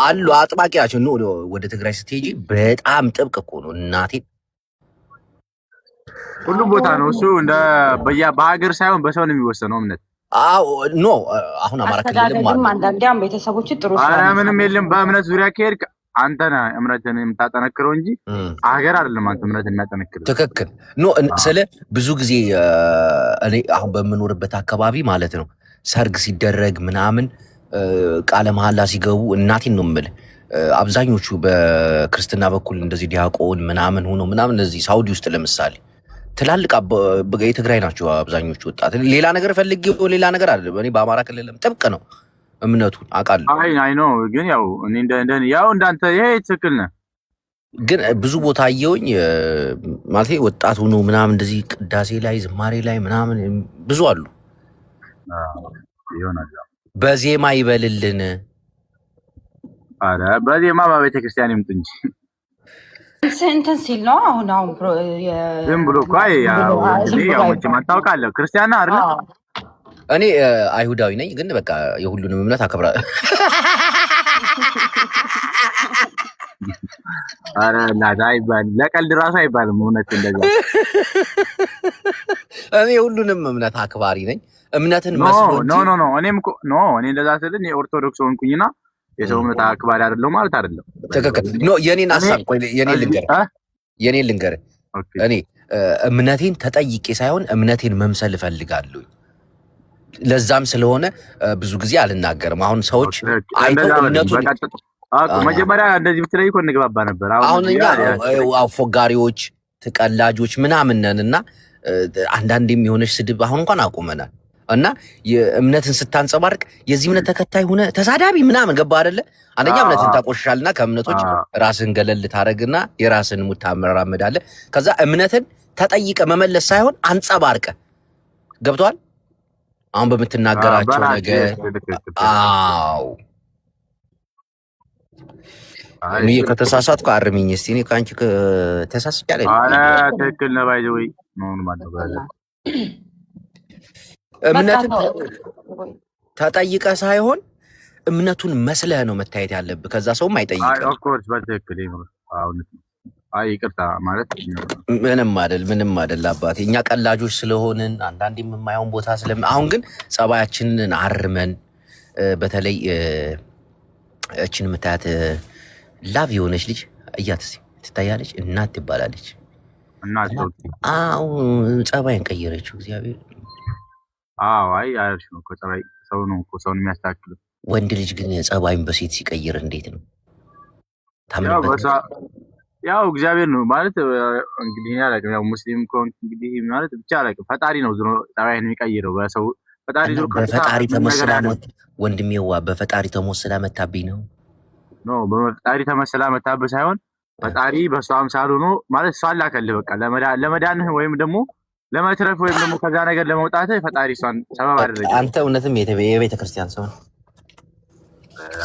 አሉ አጥባቂ ናቸው። ወደ ትግራይ ስትሄጂ በጣም ጥብቅ እኮ ነው እናቴ። ሁሉም ቦታ ነው እሱ እንደ በሀገር ሳይሆን በሰው ነው የሚወሰነው እምነት። አዎ ኖ አሁን አማራ ክልልም ማለት አንዳንዴም ቤተሰቦች ጥሩ ኧረ ምንም የለም። በእምነት ዙሪያ ከሄድክ አንተ ነህ እምነትን የምታጠነክረው እንጂ ሀገር አይደለም አንተ እምነትን የሚያጠነክረው። ትክክል ኖ ስለ ብዙ ጊዜ እኔ አሁን በምኖርበት አካባቢ ማለት ነው ሰርግ ሲደረግ ምናምን ቃለ መሐላ ሲገቡ እናቴን ነው የምልህ አብዛኞቹ በክርስትና በኩል እንደዚህ ዲያቆን ምናምን ሆኖ ምናምን እዚህ ሳውዲ ውስጥ ለምሳሌ ትላልቅ የትግራይ ናቸው አብዛኞቹ ወጣት። ሌላ ነገር ፈልጌው ሌላ ነገር አለ። እኔ በአማራ ክልልም ጥብቅ ነው እምነቱ አውቃለሁ። አይ ነው ግን ያው እኔ ያው እንዳንተ ይሄ ትክክል ነህ። ግን ብዙ ቦታ አየሁኝ ማለት ወጣት ሆኖ ምናምን እንደዚህ ቅዳሴ ላይ ዝማሬ ላይ ምናምን ብዙ አሉ። ይሆናል በዜማ ይበልልን። አረ በዜማ በቤተ ክርስቲያን ይምጡ እንጂ እንትን ሲል ነው። አሁን ዝም ብሎ እኮ ያው ታውቃለህ ክርስቲያን ነህ አይደል? እኔ አይሁዳዊ ነኝ፣ ግን በቃ የሁሉንም እምነት አከብራለሁ። አረ እናት አይባልም፣ ለቀልድ ራሱ አይባልም። እውነት እንደዛ እኔ የሁሉንም እምነት አክባሪ ነኝ። እምነትን መስሎ ኖ እኔም እኮ እኔ እንደዛ ስል እኔ ኦርቶዶክስ ሆንኩኝና የሰው እምነት አክባሪ አይደለም ማለት አይደለም። ትክክል የኔን ሐሳብ የኔን ልንገርህ እኔ እምነቴን ተጠይቄ ሳይሆን እምነቴን መምሰል እፈልጋለሁ። ለዛም ስለሆነ ብዙ ጊዜ አልናገርም። አሁን ሰዎች አይተው እምነቱን መጀመሪያ እንደዚህ ብትለይ እኮ እንግባባ ነበር። አሁን እኛ አፎጋሪዎች ተቀላጆች ምናምን ነን እና አንዳንዴም የሆነች ስድብ አሁን እንኳን አቁመናል። እና የእምነትን ስታንጸባርቅ የዚህ እምነት ተከታይ ሆነ ተሳዳቢ ምናምን ገባ አይደለ? አንደኛ እምነትን ታቆሽሻልና ከእምነቶች ራስን ገለል ታረግና የራስን ሙት ታመራመዳለህ። ከዛ እምነትን ተጠይቀ መመለስ ሳይሆን አንጸባርቀ ገብቷል። አሁን በምትናገራቸው ነገር አዎ እኔ ከተሳሳትኩ አርሚኝ እስቲ። እኔ ካንቺ ተሳስቻለሁ። አረ ትክክል ነው። ባይዘይ ነው ማለት ነው። እምነትን ተጠይቀ ሳይሆን እምነቱን መስለህ ነው መታየት ያለብህ። ከዛ ሰውም አይጠይቅም። ኦፍ ኮርስ በትክክል አሁን ይቅርታ ማለት ምንም አይደል አባቴ። እኛ ቀላጆች ስለሆንን አንዳንዴም የማይሆን ቦታ አሁን ግን ጸባያችንን አርመን በተለይ እችን የምታያት ላቭ የሆነች ልጅ እያት ትታያለች። እናት ትባላለች። ጸባይን ቀየረችው እግዚአብሔር። አይ አሪፍ ነው እኮ ጸባይ። ሰው ነው እኮ ሰውን የሚያስተካክለው። ወንድ ልጅ ግን ጸባይን በሴት ሲቀይር እንዴት ነው? ያው እግዚአብሔር ነው ማለት እንግዲህ ያላቀም ያው ሙስሊም ኮን እንግዲህ ማለት ብቻ አላቀም ፈጣሪ ነው ዝሮ ጸባይን የሚቀይረው በሰው ፈጣሪ ነው። በፈጣሪ ተመስላ ወንድሜዋ በፈጣሪ ተመስላ መታብኝ ነው። በፈጣሪ ተመስላ መታብህ ሳይሆን ፈጣሪ በሷ አምሳል ሆኖ ማለት እሷን ላከልህ በቃ ለመዳንህ ወይም ደግሞ ለመትረፍ ወይም ደግሞ ከዛ ነገር ለመውጣት ፈጣሪ እሷን ሰበብ አደረገ። አንተ እውነትም የቤተ ክርስቲያን ሰው ነው።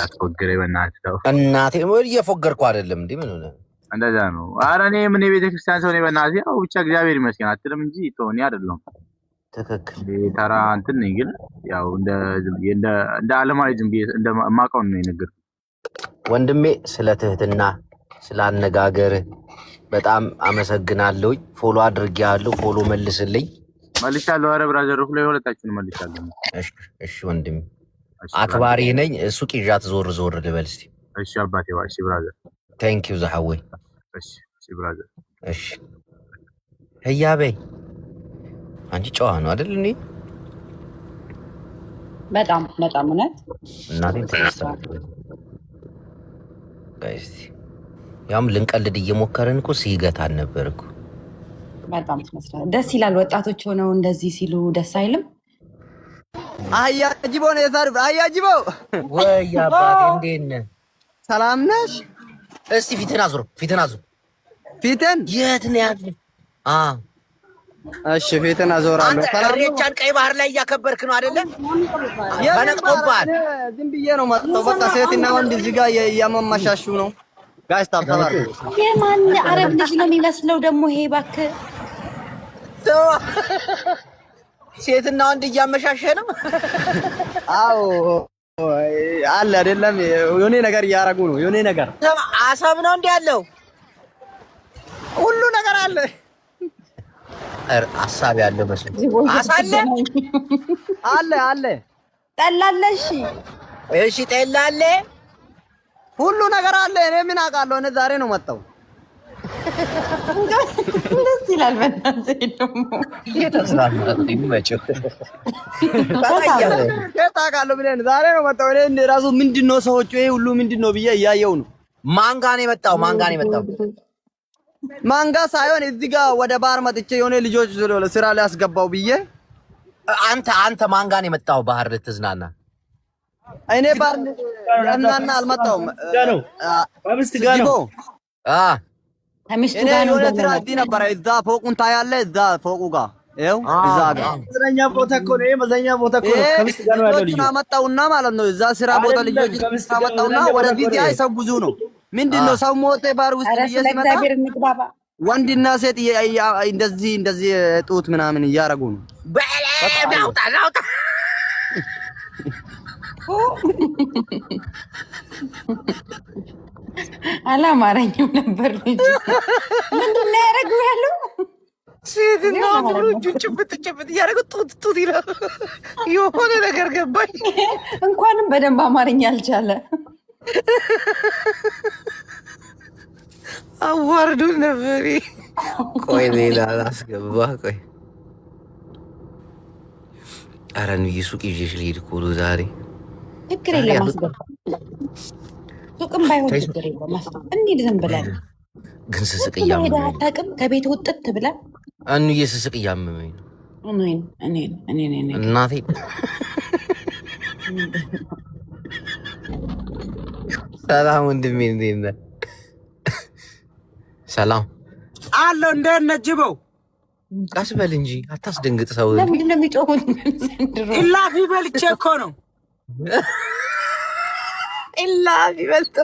አትፎግረኝ በእናትህ ተው። እናቴ እየፎገርኩ አይደለም እንዴ? ምን ሆነ? እንደዛ ነው። ኧረ እኔ ምን የቤተ ክርስቲያን ሰው ነኝ በእናትህ። ያው ብቻ እግዚአብሔር ይመስገን አትልም እንጂ እኔ አይደለሁም። ትክክል ተራ እንትን ነኝ። ግን ያው እንደ ዓለማዊ ዝም ብዬ እንደማውቀው ነው የነገርኩህ። ወንድሜ ስለ ትህትና ስለ አነጋገር በጣም አመሰግናለሁ። ፎሎ አድርጌያለሁ። ፎሎ መልስልኝ። መልሻለሁ። ኧረ ብራዘር ሁሉ የሁለታችሁን መልሻለሁ። እሺ ወንድሜ አክባሪ ነኝ። ሱቅ ይዣት ዞር ልበል እስቲ። እሺ አባቴ እሺ ብራዘር ቴንክ ዩ ዘሐወይ። እሺ ብራዘር እሺ ህያበይ አንቺ ጨዋ ነው አይደል? እኔ በጣም እውነት እናቴን ተስተካክለ ጋይስ ያም ልንቀልድ እየሞከረን እኮ ሲገታን ነበር እኮ። በጣም ደስ ይላል። ወጣቶች ሆነው እንደዚህ ሲሉ ደስ አይልም? አያጅቦ ነው የዛሬው። አያጅቦ ወይ አባቴ እንዴት ነህ? ሰላም ነሽ? እስቲ ፊትን አዙር። ፊትን የት ነው ያለው? እሺ ፊትን አዞራለሁ። ሬቻን ቀይ ባህር ላይ እያከበርክ ነው አይደለ? ተነቅቶብሃል። ዝም ብዬ ነው መጣሁ። በቃ ሴትና ወንድ እዚህ ጋር እያመማሻሹ ነው። ጋይስ ታብታባሩ የማን አረብ ልጅ ነው የሚመስለው ደግሞ ይሄ? እባክህ ሴትና ወንድ እያመሻሸ ነው። አዎ አለ አይደለም የሆነ ነገር እያደረጉ ነው። የሆነ ነገር አሳብ ነው እንዴ ያለው ሁሉ ነገር አለ። ሐሳብ ያለው መስሎኝ አሳለ አለ ጠላለሽ። እሺ ጠላለ ሁሉ ነገር አለ። እኔ ምን አውቃለሁ? እኔ ዛሬ ነው መጣው። ደስ ይላል። በእናትህ ደግሞ የተስራማ ይመጭው ታውቃለህ ብለን ዛሬ ነው መጣው። እኔ ራሱ ምንድነው ሰዎቹ ይሄ ሁሉ ምንድነው ብዬ እያየው ነው። ማንጋ ነው የመጣው? ማንጋ ሳይሆን እዚህ ጋር ወደ ባህር መጥቼ የሆነ ልጆች ስራ ላይ አስገባው ብዬ አንተ ማንጋ ነው የመጣው ባህር ልትዝናና? እኔ ባህር እናና አልመጣሁም። አምስት ጋር ነው ከሚስቱ እኔ ጋር ነው የሆነ ስራ እዚህ ነበረ። እዛ ፎቁን ታያለህ? እዛ ፎቁ ጋር ይኸው እዛ ጋር መዝናኛ ቦታ እኮ ነው። መዝናኛ ቦታ እኮ ነው። ከሚስት ጋር ነው ያለው ልጅ አመጣውና ማለት ነው። እዛ ስራ ቦታ ልጆች አመጣውና ወደዚህ ሲያይ ሰው ብዙ ነው። ምንድነው ሰው ሞተ ባህር ውስጥ እየሰመጣ ወንድና ሴት እንደዚህ ጡት ምናምን እያረጉ ነው። ናውጣ አላማረኝም ነበር። ልጅ ምንድነው ያደረጉ ያለው? ሴትና ወንዶቹ ጭብጥ እያደረጉ ጡት ይላል። የሆነ ነገር ገባኝ። እንኳንም በደንብ አማርኛ አልቻለ። አዋርዱ ነበር። ቆይ ሌላ ላስገባ። ቆይ ኧረ እንዬ ሱቅ ይዤሽ ልሄድ እኮ ነው ዛሬ። ችግር የለም አስገባ። ሱቅም ባይሆን ችግር የለም አስገባ። እንሂድ ዝም ብለን ግን ስስቅ እያመመኝ አታውቅም። ከቤት ውጥት ብለን እንዬ ስስቅ እያመመኝ ነው። እኔ እናቴ ሰላም ወንድሜ፣ እንዴት ነህ? ሰላም አለው። እንዴት ነህ ጅበው? ቀስ በል እንጂ አታስደንግጥ ሰው። ለምንድን ነው የሚጮሁት? ኢላፊ በልቼ እኮ ነው። ኢላፊ በልቶ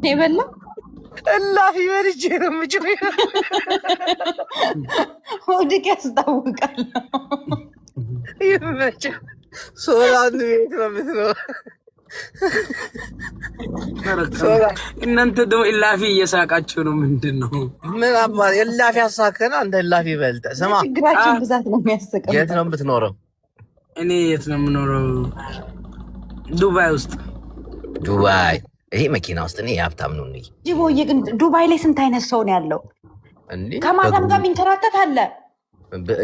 የበላ ኢላፊ በልቼ ነው የምጮህ። ሆድቅ ያስታውቃል። ይመችህ። ሶላን ቤት ነው የምትኖረው። እናንተ ደግሞ ኢላፊ እየሳቃችሁ ነው። ምንድን ነው? ምን አባት ኢላፊ ያሳከና አንተ ኢላፊ በልጠህ ስማ። ችግራችን ብዛት ነው የሚያስቀው። የት ነው የምትኖረው? እኔ የት ነው የምኖረው? ዱባይ ውስጥ። ዱባይ? ይሄ መኪና ውስጥ እኔ የሀብታም ነው ነኝ። ጅቦዬ ግን ዱባይ ላይ ስንት አይነት ሰው ነው ያለው? ከማዳም ጋር የሚንከራተት አለ።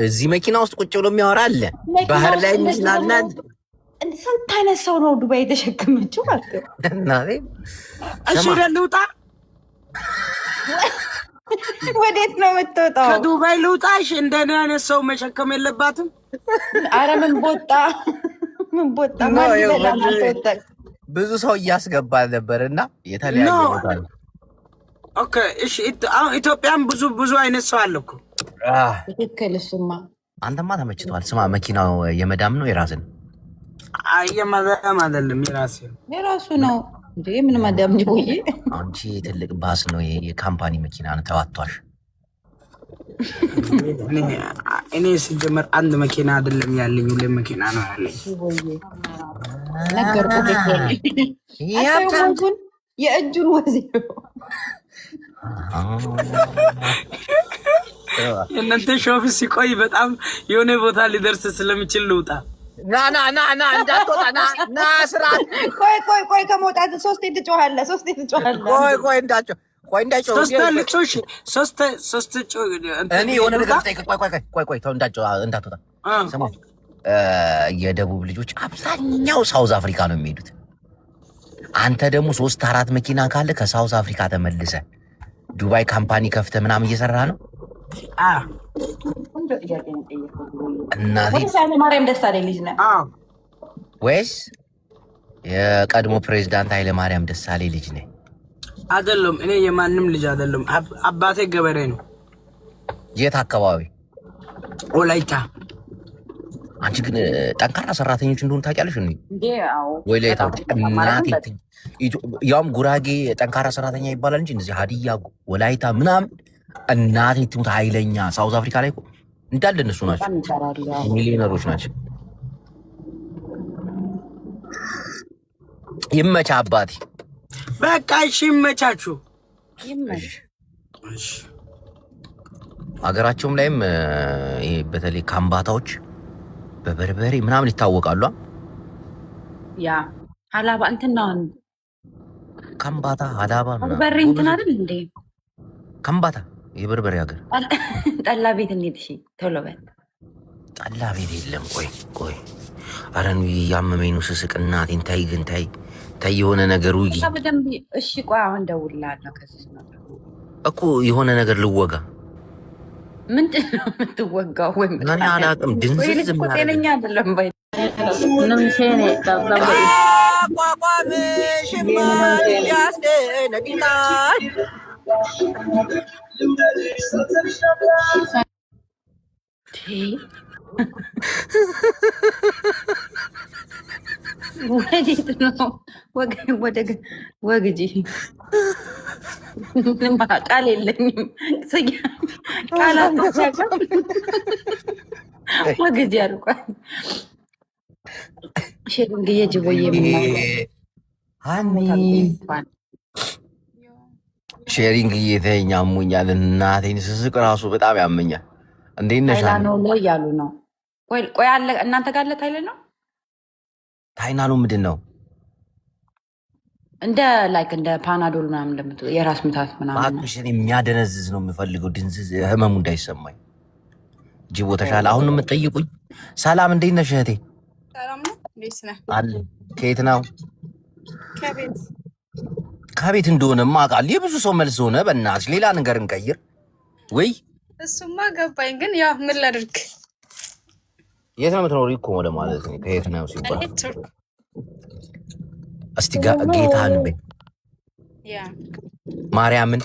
እዚህ መኪና ውስጥ ቁጭ ብሎ የሚያወራ አለ። ባህር ላይ የሚዝናና ስንት አይነት ሰው ነው ዱባይ የተሸከመችው? እናቴ እሺ ልውጣ። ወዴት ነው የምትወጣው? ከዱባይ ልውጣ? እሺ እንደኔ አይነት ሰው መሸከም የለባትም። አረ ምን ቦጣ ማን ይበላል? ብዙ ሰው እያስገባ ነበር እና የተለያየ ቦታ ነው። ኦኬ እሺ። አሁን ኢትዮጵያም ብዙ አይነት ሰው አለ እኮ። ትክክል። እሱማ አንተማ ተመችቷል። ስማ መኪናው የመዳም ነው የራስን? የመዳም አይደለም የራሱ ነው እንዴ? ምን መዳም ጅቦዬ? አንቺ ትልቅ ባስ ነው የካምፓኒ መኪና ነው። ተዋቷሽ። እኔ ሲጀመር አንድ መኪና አይደለም ያለኝ፣ ሁለት መኪና ነው ያለኝ። ነገርኩህ። የእጁን ወዜ የእናንተ ሾፍ ሲቆይ በጣም የሆነ ቦታ ሊደርስ ስለሚችል ልውጣ። ና እንዳትወጣ ና ስርዓት። ቆይ ከመውጣት ሶስቴ ትጮሃለህ። ቆይ እንዳትጮህ ሶስት እኔ የሆነ ነገር ጠይቅ። ቆይ ተው እንዳትወጣ። ስማ የደቡብ ልጆች አብዛኛው ሳውዝ አፍሪካ ነው የሚሄዱት። አንተ ደግሞ 3-4 መኪና ካለ ከሳውዝ አፍሪካ ተመልሰ ዱባይ ካምፓኒ ከፍተ ምናምን እየሰራ ነው። እናቴ ኃይለማርያም ደሳለኝ ልጅ ነህ ወይስ የቀድሞ ፕሬዚዳንት ኃይለማርያም ደሳለኝ ልጅ ነህ? አይደለም፣ እኔ የማንም ልጅ አይደለም። አባቴ ገበሬ ነው። የት አካባቢ? ወላይታ። አንቺ ግን ጠንካራ ሰራተኞች እንደሆኑ ታውቂያለሽ እንዴ? ወይ ለይታው እናቴ ያውም ጉራጌ ጠንካራ ሰራተኛ ይባላል እንጂ እንደዚህ ሀዲያ፣ ወላይታ ምናምን እናቴ ትሙት ኃይለኛ። ሳውዝ አፍሪካ ላይ እኮ እንዳለ እነሱ ናቸው፣ ሚሊዮነሮች ናቸው። ይመቻ አባቴ። በቃ እሺ ይመቻችሁ። እሺ አገራቸውም ላይም ይሄ በተለይ ካምባታዎች በበርበሬ ምናምን ይታወቃሉ። ያ ሀላባ እንትና ካምባታ ሀላባ በርበሬ እንትን አይደል እንዴ? ካምባታ የበርበሬ ሀገር። ጠላ ቤት እንሂድ። እሺ ቶሎ በል። ጠላ ቤት የለም። ቆይ አረኑ ያመመኝ ነው ስስቅ። እናቴን ታይ ግን ታይ የሆነ ነገር ውጊ በደንብ እሺ። ቆይ አሁን ደውልልሃለሁ። ከዚህ ነው እኮ የሆነ ነገር ልወጋ። ምንድን ነው የምትወጋው? ወይ ምን አላውቅም። ድንዝዝ ምን ጤነኛ አይደለም ባይ ቋቋምሽማ ያስደነግጣል። ወዴት ነው? ወግጂ ቃል የለኝም። ቃላት ወግጂ አልኳት። ሼሪንግ የጅቦዬ ሼሪንግ እየተኛ አሞኛል። እናቴን ስስቅ ራሱ በጣም ያመኛል። እንዴት ነሽ? ታይላኖ እያሉ ነው። ቆይ አለ እናንተ ጋር አለ ታይለ ነው። ታይናሉ ምንድን ነው? እንደ ፓናዶል ምናምን እንደምትለው የራስ ምታት ምናምን። እባክሽን የሚያደነዝዝ ነው የምፈልገው፣ ድንዝዝ ህመሙ እንዳይሰማኝ። ጅቦ ተሻለ? አሁን ነው የምትጠይቁኝ? ሰላም እንዴት ነሽ እህቴ? ሰላም ነው። እንዴት ነህ? አለ። ከየት ነው? ከቤት እንደሆነማ አውቃለሁ። የብዙ ሰው መልስ ሆነ። በእናትሽ ሌላ ነገር እንቀይር ወይ? እሱማ ገባኝ፣ ግን ያው ምን ላድርግ? የት ነው የምትኖሪው እኮ ወደ ማለት ነው። ከየት ነው ሲባል እስቲ ጌታን በይ። ያ ማርያምን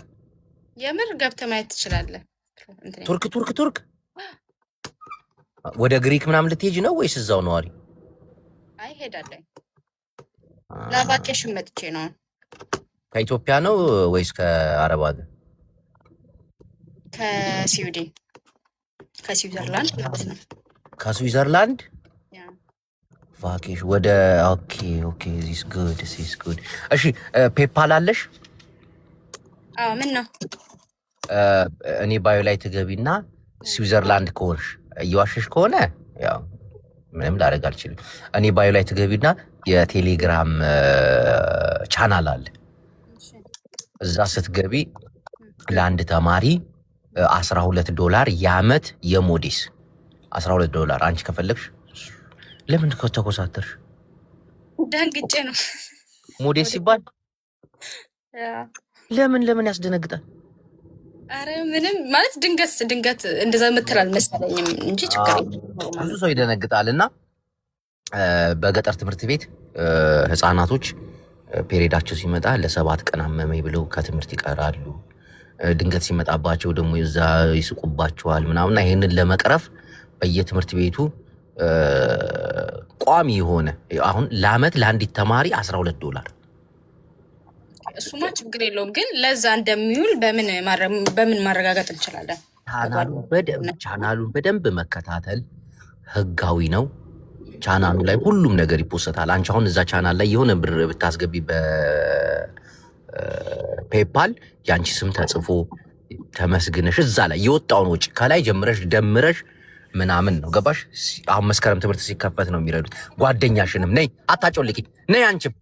የምር ገብተህ ማየት ትችላለህ። ቱርክ ወደ ግሪክ ምናምን ልትሄጂ ነው ወይስ እዛው ነዋሪ? አይ ሄዳለሁ። ለቫኬሽን መጥቼ ነው። ከኢትዮጵያ ነው ወይስ ከአረብ ሀገር? ከስዊዘርላንድ ማለት ነው። ከስዊዘርላንድ ያ ቫኬሽን ወደ ኦኬ ዚስ ጉድ እሺ ፔፓል አለሽ? አዎ ምን ነው? እኔ ባዮ ላይ ትገቢና ስዊዘርላንድ ከሆንሽ እየዋሸሽ ከሆነ ያው ምንም ላደርግ አልችልም። እኔ ባዮ ላይ ትገቢና የቴሌግራም ቻናል አለ። እዛ ስትገቢ ለአንድ ተማሪ $12 የዓመት የሞዴስ $12 አንቺ ከፈለግሽ። ለምን ተኮሳተርሽ? ደንግጬ ነው። ሞዴስ ሲባል ለምን ያስደነግጣል? አረ ምንም ማለት ድንገት እንደዛ የምትል አልመሰለኝም እንጂ ችግር ብዙ ሰው ይደነግጣል። እና በገጠር ትምህርት ቤት ህፃናቶች ፔሬዳቸው ሲመጣ ለ7 ቀን አመመኝ ብለው ከትምህርት ይቀራሉ። ድንገት ሲመጣባቸው ደግሞ እዛ ይስቁባቸዋል ምናምና። ይሄንን ለመቅረፍ በየትምህርት ቤቱ ቋሚ የሆነ አሁን ለዓመት ለአንዲት ተማሪ $12። እሱማ ችግር የለውም፣ ግን ለዛ እንደሚውል በምን ማረጋገጥ እንችላለን? ቻናሉን በደንብ መከታተል ህጋዊ ነው። ቻናሉ ላይ ሁሉም ነገር ይፖሰታል። አንቺ አሁን እዛ ቻናል ላይ የሆነ ብር ብታስገቢ በፔፓል ያንቺ ስም ተጽፎ ተመስግነሽ እዛ ላይ የወጣውን ወጪ ከላይ ጀምረሽ ደምረሽ ምናምን ነው። ገባሽ? አሁን መስከረም ትምህርት ሲከፈት ነው የሚረዱት። ጓደኛሽንም ነይ አታጮልቂ፣ ነይ አንቺም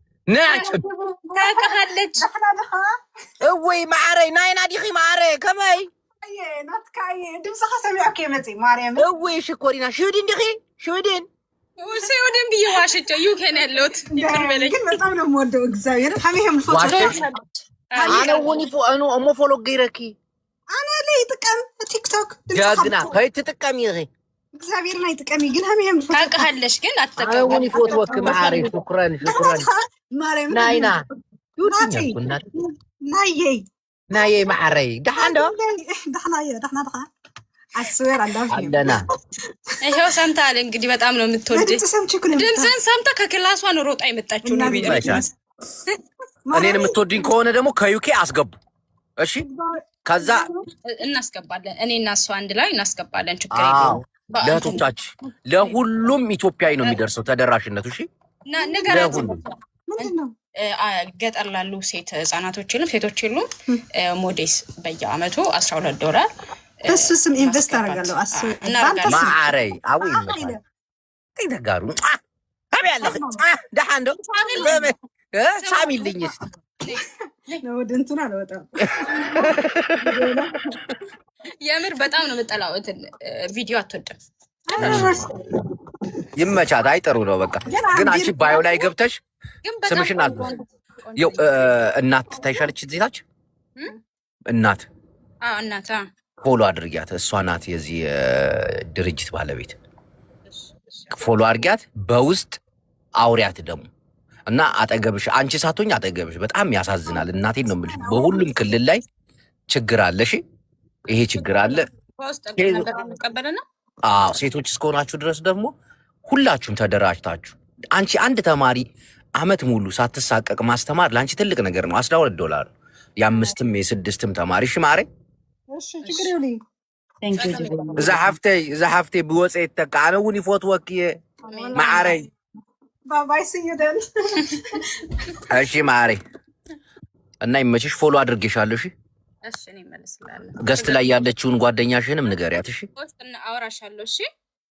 ታውቃለች እወይ ማዕረይ ናይና ዲኺ ማዕረይ ከመይ ድምፅኻ ሰሚዐከ መፂ ማርያም እወይ ሽኮሪና ሽውድን ዲኺ ሽውድን ወደን ብዬ ዋሸቸው። ዩኬን ያለሁት ይቅር በለኝ፣ ግን በጣም ነው የምወደው እግዚአብሔር ከመይም ልፎቶ አነ ወኒፎ አኑ ኦሞ ፎሎ ገይረኪ አነ ላይ ጥቀም ቲክቶክ ጃግና ከይ ትጥቀሚ ይሄ እግዚአብሔር ላይ ጥቀሚ ግን ከመይም ልፎቶ ታውቃለች ግን አትጠቀም። አነ ወኒፎ ወክ ማዕረይ ሽኩራን ማርያም ናይና ናዬ ማዕረይ ደሓንዶ ደሓና አስዌር አለና ይሄው ሰምታል። እንግዲህ በጣም ነው የምትወድ። ድምፅን ሰምታ ከክላሷ ነው ሮጣ የመጣችው። እኔን የምትወድኝ ከሆነ ደግሞ ከዩኬ አስገቡ። እሺ ከዛ እናስገባለን። እኔ እና እሷ አንድ ላይ እናስገባለን። ችግር የለውም። ለእህቶቻችን ለሁሉም ኢትዮጵያዊ ነው የሚደርሰው ተደራሽነቱ። እሺ ነገራት ምንድን ነው ገጠር ላሉ ሴት ህጻናቶች የሉም ሴቶች የሉም ሞዴስ በየአመቱ $12 እሱ ስም ኢንቨስት አደርጋለሁ ማዓረይ አዊ ይተጋሩ አብያለህ ደሃንዶ ሳሚልኝ እስቲ ነው ወደንቱና አልወጣም የምር በጣም ነው የምጠላው ቪዲዮ አትወድም ይመቻት አይጠሩ ነው በቃ ግን አንቺ ባዮ ላይ ገብተሽ ስምሽን አለ ይው እናት ታይሻለች እዚታች እናት እናት ፎሎ አድርጊያት እሷ ናት የዚህ ድርጅት ባለቤት ፎሎ አድርጊያት በውስጥ አውሪያት ደግሞ እና አጠገብሽ አንቺ ሳትሆኝ አጠገብሽ በጣም ያሳዝናል እናቴን ነው የምልሽ በሁሉም ክልል ላይ ችግር አለ እሺ ይሄ ችግር አለ ሴቶች እስከሆናችሁ ድረስ ደግሞ ሁላችሁም ተደራጅታችሁ አንቺ አንድ ተማሪ አመት ሙሉ ሳትሳቀቅ ማስተማር ለአንቺ ትልቅ ነገር ነው $12 የ5ም የ6ም ተማሪ እሺ ማሬ እሺ ችግር ይሁን زحفتي بوصي تكعنوني فوت وكي معاري ባባይ ሲዩደን እሺ ማሪ እና ይመችሽ ፎሎ አድርጌሻለሁ እሺ እሺ እኔ መልስላለሁ ገስት ላይ ያለችውን ጓደኛሽንም ንገሪያት እሺ ወስጥና አወራሻለሁ እሺ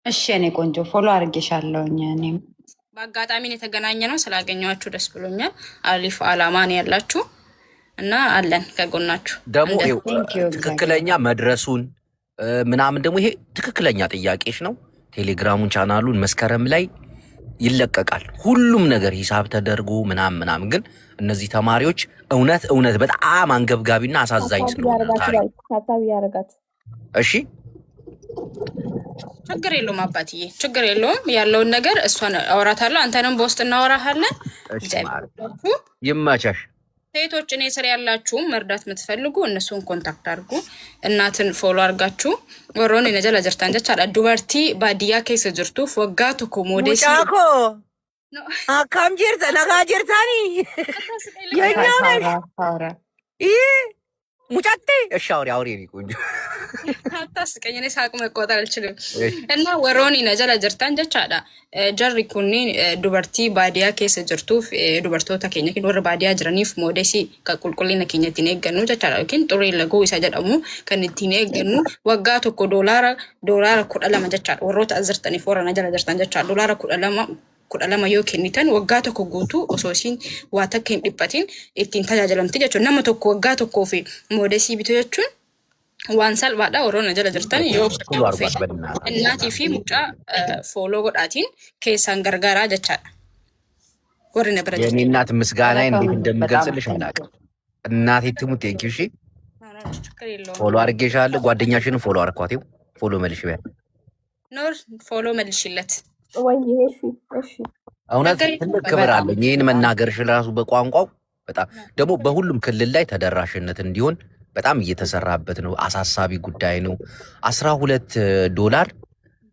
እሺ እኔ ቆንጆ ፎሎ አድርጌሻለሁኝ እኔም በአጋጣሚ የተገናኘ ነው ስላገኘኋችሁ ደስ ብሎኛል አሪፍ አላማን ያላችሁ እና አለን ከጎናችሁ ደግሞ ትክክለኛ መድረሱን ምናምን ደግሞ ይሄ ትክክለኛ ጥያቄሽ ነው ቴሌግራሙን ቻናሉን መስከረም ላይ ይለቀቃል ሁሉም ነገር ሂሳብ ተደርጎ ምናምን ግን እነዚህ ተማሪዎች እውነት በጣም አንገብጋቢና አሳዛኝ ስለሆነ ታታቢ ያረጋት እሺ ችግር የለውም አባትዬ ችግር የለውም ያለውን ነገር እሷን አወራታለሁ አንተንም በውስጥ እናወራሃለን ይመቻሽ ሴቶች እኔ ስለ ያላችሁ መርዳት የምትፈልጉ እነሱን ኮንታክት አድርጉ እናትን ፎሎ አድርጋችሁ ወሮን ነጀላ ጀርታን ጀቻላ ዱበርቲ ባዲያ ከይሰ ጅርቱ ወጋቱ ኮሞዴሲ ሙጫኮ አካም ጀርታ ነጋ ጀርታኒ የኛው ነሽ ሙጫቴ እሺ አውሪ ቆንጆ አታስቀኝ እኔ ሳቅ መቆጣጠር አልችልም እና ወሮኒ ነጀላ ጀርታን ጀቻላ ጀሪ ኩኒ ዱበርቲ ባዲያ ከይሰ ጅርቱ ዱበርቶታ ኬኛ ኪን ወር ባዲያ ጅራኒፍ ሞዴሲ ከቁልቁሊና ኬኛቲኔ ገኑ ጀቻላ ኪን ጡሪ ለጎ ይሰጀደሙ ከንቲኔ ገኑ ወጋቱ ኮ ዶላር ኩዳላ መጀቻላ ወሮታ አዝርተኒ ፎራ ነጀላ ጀርታን ጀቻላ ዶላር ኩዳላ ማዮ ኬኒተን ወጋቱ ኮ ጉቱ ኦሶሲን ዋታ ኬን ዲፓቲን ኢቲን ታጃጀለምቲ ጀቾ ነመቶ ኮ ወጋቱ ኮ ፊ ሞዴሲ ቢቶቹን ዋንሳል ባዳ ወሮን ነጀላ ጀርታን ዮ እናቲ ፊ ሙጫ ፎሎ ጎዳቲን ከሳን ገርጋራ ጀቻላ ወር ነበር የኔ እናት ምስጋና እንዴት እንደምገልጽልሽ አላውቅም እናቴ ትሙት ቴንኪው እሺ ፎሎ አድርጌሻለሁ ጓደኛሽን ፎሎ አርኳቴው ፎሎ መልሽ በያ ኖር ፎሎ መልሽለት ወይ እሺ እውነት ትልቅ ክብር አለኝ ይሄን መናገርሽ ለራሱ በቋንቋው በጣም ደግሞ በሁሉም ክልል ላይ ተደራሽነት እንዲሆን በጣም እየተሰራበት ነው አሳሳቢ ጉዳይ ነው $12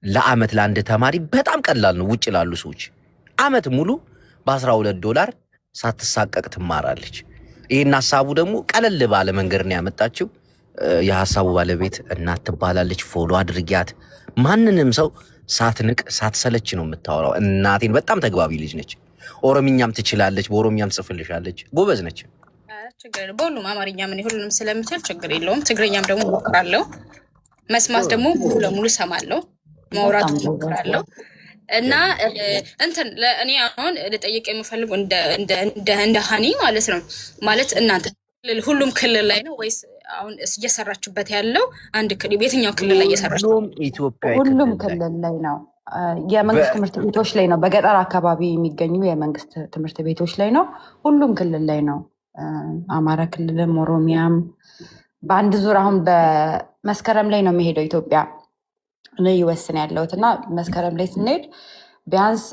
ለአመት ለአንድ ተማሪ በጣም ቀላል ነው ውጭ ላሉ ሰዎች አመት ሙሉ በ$12 ሳትሳቀቅ ትማራለች ይሄን ሐሳቡ ደግሞ ቀለል ባለ መንገድ ነው ያመጣችው የሐሳቡ ባለቤት እናት ትባላለች ፎሎ አድርጊያት ማንንም ሰው ሳትንቅ ሳትሰለች ነው የምታወራው እናቴን በጣም ተግባቢ ልጅ ነች ኦሮምኛም ትችላለች በኦሮምኛም ጽፍልሻለች ጎበዝ ነች ችግር በሁሉም አማርኛ ምን ሁሉንም ስለምችል ችግር የለውም ትግርኛም ደግሞ ሞክራለሁ መስማት ደግሞ ሙሉ ለሙሉ ሰማለሁ ማውራት ሞክራለሁ እና እንትን ለእኔ አሁን ልጠይቅ የምፈልገው እንደ ሃኒ ማለት ነው ማለት እናንተ ሁሉም ክልል ላይ ነው ወይስ አሁን እየሰራችሁበት ያለው አንድ ክልል የትኛው ክልል ላይ እየሰራችሁ ሁሉም ክልል ላይ ነው የመንግስት ትምህርት ቤቶች ላይ ነው በገጠር አካባቢ የሚገኙ የመንግስት ትምህርት ቤቶች ላይ ነው ሁሉም ክልል ላይ ነው አማራ ክልልም ኦሮሚያም በአንድ ዙር አሁን በመስከረም ላይ ነው የሚሄደው ኢትዮጵያ ነው ይወስን ያለውት እና መስከረም ላይ ስንሄድ ቢያንስ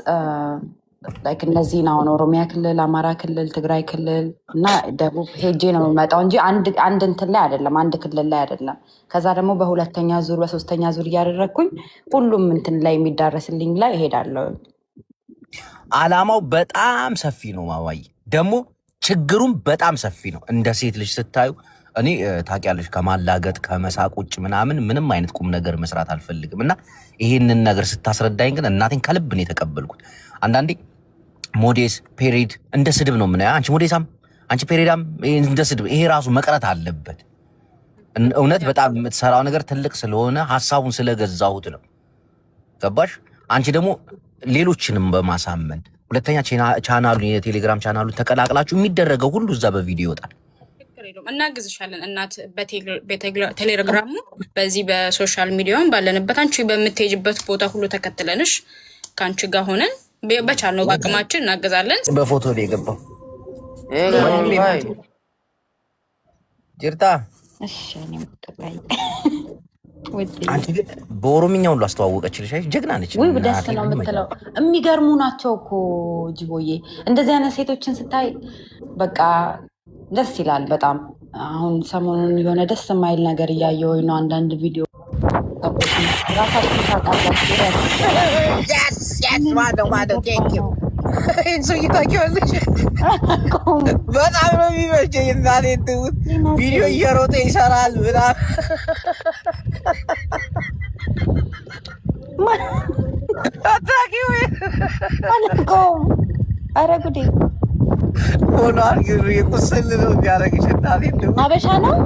ላይክ እነዚህን አሁን ኦሮሚያ ክልል አማራ ክልል ትግራይ ክልል እና ደቡብ ሄጄ ነው የምመጣው እንጂ አንድ እንትን ላይ አይደለም አንድ ክልል ላይ አይደለም ከዛ ደግሞ በሁለተኛ ዙር በሶስተኛ ዙር እያደረግኩኝ ሁሉም እንትን ላይ የሚዳረስልኝ ላይ እሄዳለሁ አላማው በጣም ሰፊ ነው ማዋይ ደግሞ ችግሩም በጣም ሰፊ ነው እንደ ሴት ልጅ ስታዩ እኔ ታውቂያለሽ ከማላገጥ ከመሳቅ ውጭ ምንም አይነት ቁም ነገር መስራት አልፈልግም እና ይሄንን ነገር ስታስረዳኝ ግን እናቴን ከልብ ነው የተቀበልኩት አንዳንዴ ሞዴስ ፔሪድ እንደ ስድብ ነው የምናየው። አንቺ ሞዴሳም አንቺ ፔሪዳም እንደ ስድብ። ይሄ ራሱ መቅረት አለበት። እውነት በጣም የምትሰራው ነገር ትልቅ ስለሆነ ሀሳቡን ስለገዛሁት ነው። ገባሽ? አንቺ ደግሞ ሌሎችንም በማሳመን ሁለተኛ ቻናሉን የቴሌግራም ቻናሉን ተቀላቅላችሁ የሚደረገው ሁሉ እዛ በቪዲዮ ይወጣል። እናግዝሻለን እናት በቴሌግራሙ በዚህ በሶሻል ሚዲያውን ባለንበት አንቺ በምትሄጅበት ቦታ ሁሉ ተከትለንሽ ከአንቺ ጋር ሆነን በቻልነው በአቅማችን እናገዛለን። በፎቶ ላይ የገባው ጅርታ አንቺ ግን በኦሮምኛ ሁሉ አስተዋወቀችልሽ። ጀግና ነች። ወይ ደስ ነው የምትለው። የሚገርሙ ናቸው እኮ ጅቦዬ። እንደዚህ አይነት ሴቶችን ስታይ በቃ ደስ ይላል በጣም። አሁን ሰሞኑን የሆነ ደስ የማይል ነገር እያየሁኝ ነው። አንዳንድ ቪዲዮ ራሳችሁ ታውቃላችሁ። በጣም ነው የሚመቸኝ። እናቴ ትሙት ቪዲዮ እየሮጠ ይሰራል ምናምን ኧረ ጉዴ ሆኖ አርጊ ቁስል ነው የሚያደርግሽ። እናቴ ትሙት አበሻ ነው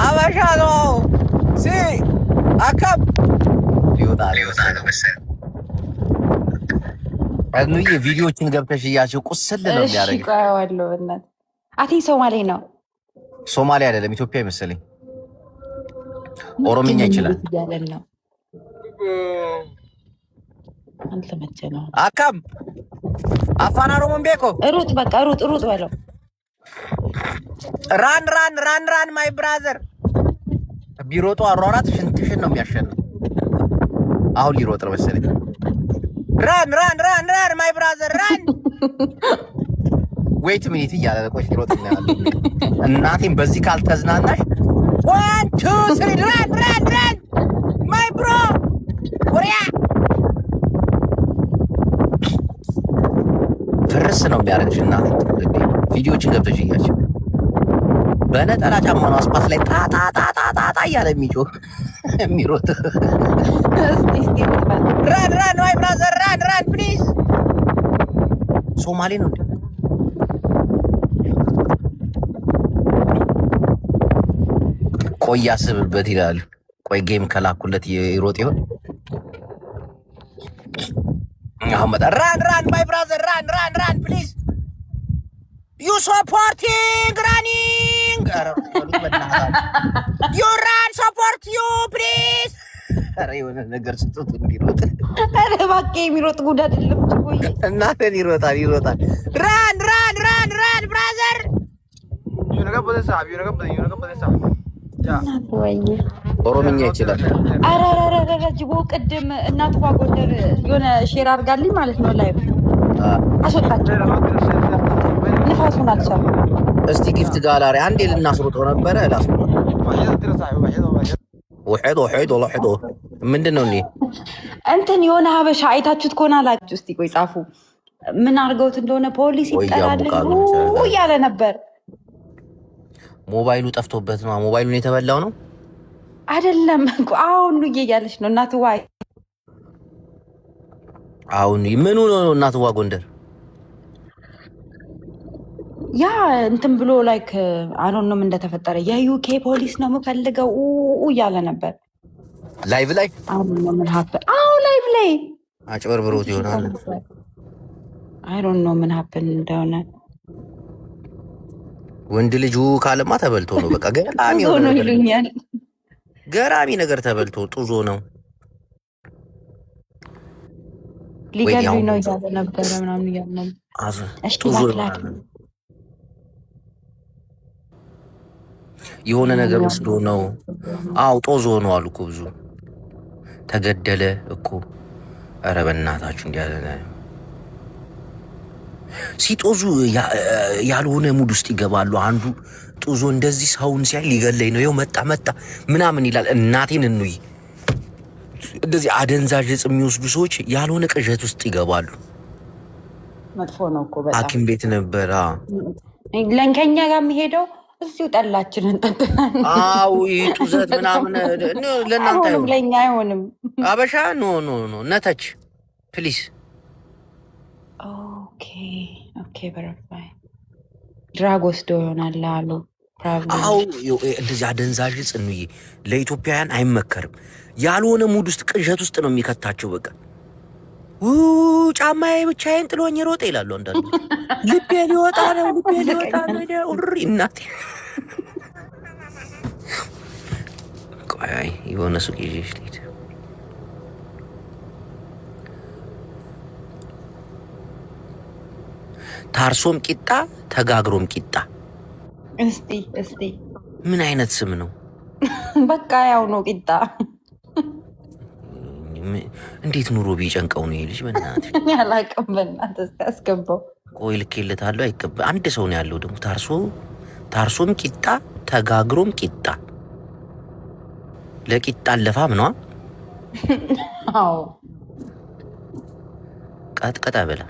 አበሻ ነው ሲ አካብ ይወጣል መሰለኝ። አንዱ የቪዲዮችን ገብተሽ እያቸው ቁስል ነው የሚያደርግሽ። እሺ ቆይዋለሁ። እናት አቲ ሶማሌ ነው። ሶማሌ አይደለም ኢትዮጵያ መሰለኝ። ኦሮምኛ ይችላል ያለን ነው። አንተ መቼ ነው አካም አፋን ኦሮሞን ቤኮ ሩጥ በቃ ሩጥ በለው። ራን ማይ ብራዘር ቢሮጡ አሯራት ሽንትሽን ነው የሚያሸነው። አሁን ሊሮጥ ነው መሰለኝ። ራን ማይ ብራዘር ራን ዌይት ሚኒት እያለ ቆይ ሊሮጥ ነው ያለው። እናቴን በዚህ ካልተዝናናሽ 1 2 3 ራን ማይ ብሮ ወሪያ ፍርስ ነው የሚያደርግሽ። እናቴ ቪዲዮችን ገብተሽ እያቸው በነጠላ ጫማ ነው አስፓልት ላይ ጣጣ እያለ የሚጮህ የሚሮጥ ራን ማይ ብራዘር ራን ፕሊዝ። ሶማሌ ነው እንዴ? ቆይ ያስብበት ይላሉ። ቆይ ጌም ከላኩለት ይሮጥ ይሆን? አሁን መጣ። ራን ማይ ብራዘር ራን ፕሊዝ ዩ ሰፖርቲንግ ራኒንግ ዩ ራን ሰፖርት ዩ ፕሊዝ። ኧረ የሆነ ነገር ስጡት እንዲሮጥ። ኧረ እባክህ የሚሮጥ ጉድ አይደለም ጅቦዬ። እናቴን ይሮጣል። ራን ብራዘር ኦሮምኛ ይችላል። ኧረ ጅቦ ቅድም እናት ጎንደር የሆነ ሼር አድርጋልኝ ማለት ነው። ላይ አስወጣቸው ንፋሱን አልቻሉ። እስቲ ጊፍት ጋላሪ አንዴ ልናስሮጠው ነበረ ሄዶ ምንድን ነው እንትን የሆነ ሀበሻ አይታችሁት ከሆነ አላችሁ። እስቲ ቆይ ጻፉ ምን አድርገውት እንደሆነ ፖሊስ ይጠራልን እያለ ነበር። ሞባይሉ ጠፍቶበት ነው። ሞባይሉን የተበላው ነው አይደለም። አሁን እያለች ነው እናትዋ። አሁን ምኑ ነው እናትዋ ጎንደር ያ እንትን ብሎ ላይክ አሁን ነው እንደተፈጠረ የዩኬ ፖሊስ ነው የምፈልገው እያለ ነበር ላይቭ ላይ። አሁን ነው ምን ሀፕን? አዎ ላይቭ ላይ አጭበርብሮት ይሆናል። አይ ዶንት ኖ ምን ሀፕን እንደሆነ። ወንድ ልጁ ካለማ ተበልቶ ነው በቃ። ገራሚ ነው ይሉኛል። ገራሚ ነገር ተበልቶ ጡዞ ነው። ሊገሉኝ ነው እያለ ነበረ ምናምን እያለ ነው። እሺ ላክላክ የሆነ ነገር ወስዶ ነው። አው ጦዞ ነው አሉ እኮ ብዙ ተገደለ እኮ። ኧረ በእናታችሁ እንዲያለ ሲጦዙ ያልሆነ ሙድ ውስጥ ይገባሉ። አንዱ ጦዞ እንደዚህ ሰውን ሲያይ ሊገለኝ ነው ይኸው መጣ ምናምን ይላል። እናቴን እንይ እንደዚህ አደንዛዥ ዕፅ የሚወስዱ ሰዎች ያልሆነ ቅዠት ውስጥ ይገባሉ። መጥፎ ነው እኮ በጣም። ሐኪም ቤት ነበር ለንከኛ ጋር የሚሄደው እዚሁ ጠላችንን ጠጥተን። አው ጡዘት ምናምን ለእናንተ አይሆንም፣ ለእኛ አይሆንም። አበሻ ኖ ነተች ፕሊዝ ኦኬ በረፋይ ድራግ ወስዶ ይሆናል አሉ። አው እንደዚህ አደንዛዥ ጽኑዬ ለኢትዮጵያውያን አይመከርም። ያልሆነ ሙድ ውስጥ ቅዠት ውስጥ ነው የሚከታቸው። በቃ ጫማዬ ብቻዬን ጥሎኝ ሮጠ ይላሉ አንዳንዱ። ልቤ ሊወጣ ነው ኡሪ እናቴ። ቆይ የሆነ ሱቅ ይዤሽ ልሂድ። ታርሶም ቂጣ ተጋግሮም ቂጣ። እስቲ ምን አይነት ስም ነው? በቃ ያው ነው ቂጣ። እንዴት ኑሮ ቢጨንቀው ነው ይሄ ልጅ? በእናትህ ያላቀም በእናትህ እስቲ አስገባው። ቆይ ልኬለታለሁ። አይቀበል። አንድ ሰው ነው ያለው ደግሞ ታርሶም ቂጣ ተጋግሮም ቂጣ። ለቂጣ አለፋም ነው። አዎ ቀጥቀጣ በላ።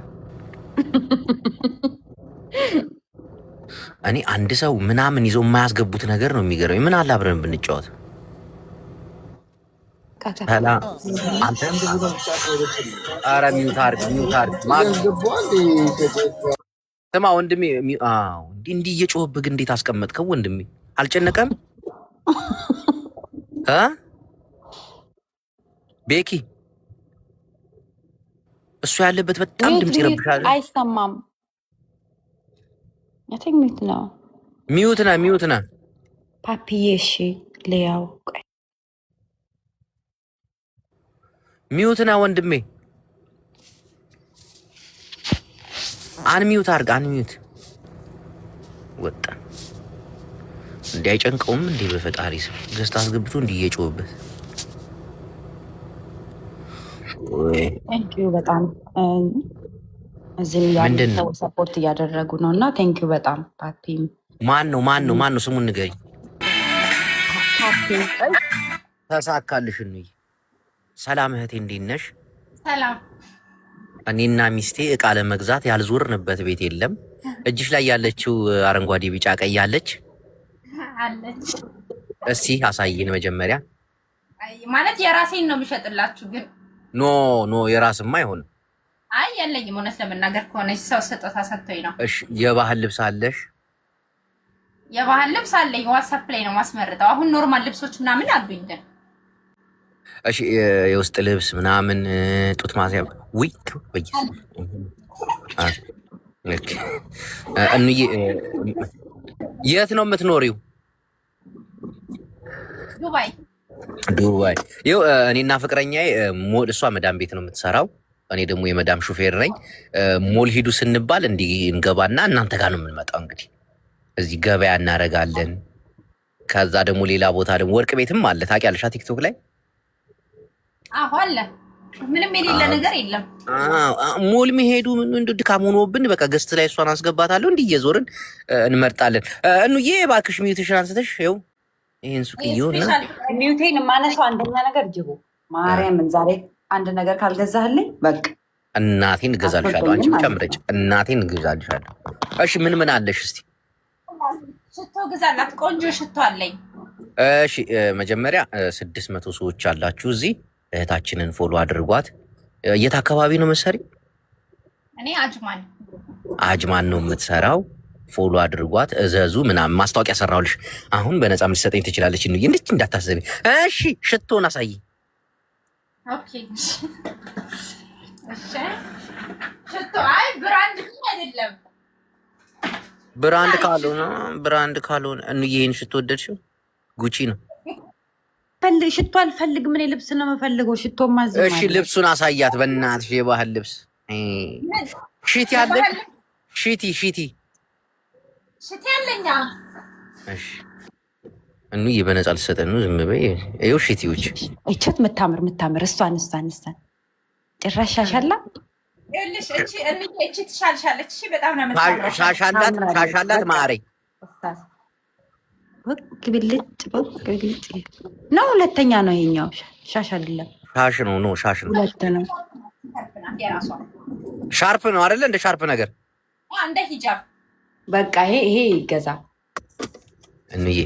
እኔ አንድ ሰው ምናምን ይዘው የማያስገቡት ነገር ነው የሚገርመኝ። ምን አለ አብረን ብንጫወት። ኧረ ሚውት አድርግ። ስማ ወንድሜ፣ እንዲህ እየጮህብህ ግን እንዴት አስቀመጥከው ወንድሜ? አልጨነቀም? ቤኪ እሱ ያለበት በጣም ድምጽ ይረብሻል። አይሰማም። ሚውት ነው ፓፒዬ። እሺ ለያው ሚውት ነው ወንድሜ። አንሚውት አድርግ። አንሚውት ወጣ። እንዳይጨንቀውም እንዴ በፈጣሪ ስም ገዝታ አስገብቶ እንዲህ እየጮህበት። ቴንኪዩ በጣም እዚህም ያሉ ሰፖርት እያደረጉ ነው እና ቴንኪዩ በጣም ፓፒ። ማን ነው ስሙን ንገሪኝ። ተሳካልሽ እንይ። ሰላም እህቴ እንዴት ነሽ? ሰላም። እኔና ሚስቴ እቃ ለመግዛት ያልዞርንበት ቤት የለም። እጅሽ ላይ ያለችው አረንጓዴ ቢጫ ቀይ አለች? እስቲ አሳይን መጀመሪያ። ማለት የራሴን ነው የሚሸጥላችሁ ግን ኖ የራስማ አይሆንም። አይ የለኝም። እውነት ለመናገር ከሆነ ሰው ስጦታ ሰጥቶኝ ነው። እሺ የባህል ልብስ አለሽ? የባህል ልብስ አለኝ። ዋትስአፕ ላይ ነው ማስመርጠው። አሁን ኖርማል ልብሶች ምናምን አሉኝ ግን። እሺ የውስጥ ልብስ ምናምን ጡት ማስያ ወይ እንዬ የት ነው የምትኖሪው? ዱባይ። ይኸው እኔና ፍቅረኛዬ ሞል፣ እሷ መዳም ቤት ነው የምትሰራው፣ እኔ ደግሞ የመዳም ሹፌር ነኝ። ሞል ሂዱ ስንባል እንዲህ እንገባና እናንተ ጋር ነው የምንመጣው። እንግዲህ እዚህ ገበያ እናደርጋለን። ከዛ ደግሞ ሌላ ቦታ ደግሞ ወርቅ ቤትም አለ ታውቂያለሽ? ቲክቶክ ላይ አዎ አለ። ምንም የሌለ ነገር የለም። ሞል መሄዱ እንደ ድካም ሆኖብን በቃ ገስት ላይ እሷን አስገባታለሁ። እንዲህ እየዞርን እንመርጣለን። እንዬ እባክሽ ሚዩትሽን አንስተሽ ይኸው ይሄን ሱቅ ይሁንና ሚዩቴን ማነሻው አንደኛ ነገር ጅቡ ማርያምን ዛሬ አንድ ነገር ካልገዛህልኝ በቃ እናቴን እገዛልሻለሁ። አንቺ ብቻ ምረጭ፣ እናቴን እገዛልሻለሁ። እሺ ምን አለሽ? እስቲ ሽቶ ግዛላት። ቆንጆ ሽቶ አለኝ። እሺ መጀመሪያ 600 ሰዎች አላችሁ እዚህ። እህታችንን ፎሎ አድርጓት። የት አካባቢ ነው መሰሪ? እኔ አጅማን ነው የምትሰራው። ፎሎ አድርጓት፣ እዘዙ ምናምን። ማስታወቂያ ሰራሁልሽ። አሁን በነፃ ልትሰጠኝ ትችላለች። እንዴት እንዳታዘቢ። እሺ ሽቶን አሳይ። ኦኬ እሺ። ሽቶ አይ ብራንድ አይደለም። ብራንድ ካልሆነ ይሄን ሽቶ ወደድሽው? ጉቺ ነው። ሽቶ አልፈልግም። እኔ ልብስ ነው የምፈልገው። ሽቶ ማዘዝ። እሺ ልብሱን አሳያት በእናትሽ። የባህል ልብስ ሺቲ አለሽ? ሺቲ አለኛ። እሺ በነፃ ልትሰጠን ነው። ዝም በይ። ይኸው ሺቲዎች እቸት የምታምር እሷን ጭራሽ ሻሻላ ይኸውልሽ። እቺ ትሻልሻለች። እሺ በጣም ነው የምታምረው። ሻሻላት ማረኝ ብልጭ ነው። ሁለተኛ ነው ይሄኛው። ሻሽ አይደለም። ሻሽ ነው። ሻሽ ነው። ሁለት ነው። ሻርፕ ነው አይደለ? እንደ ሻርፕ ነገር እንደ ሂጃብ። በቃ ይሄ ይገዛ። እንዬ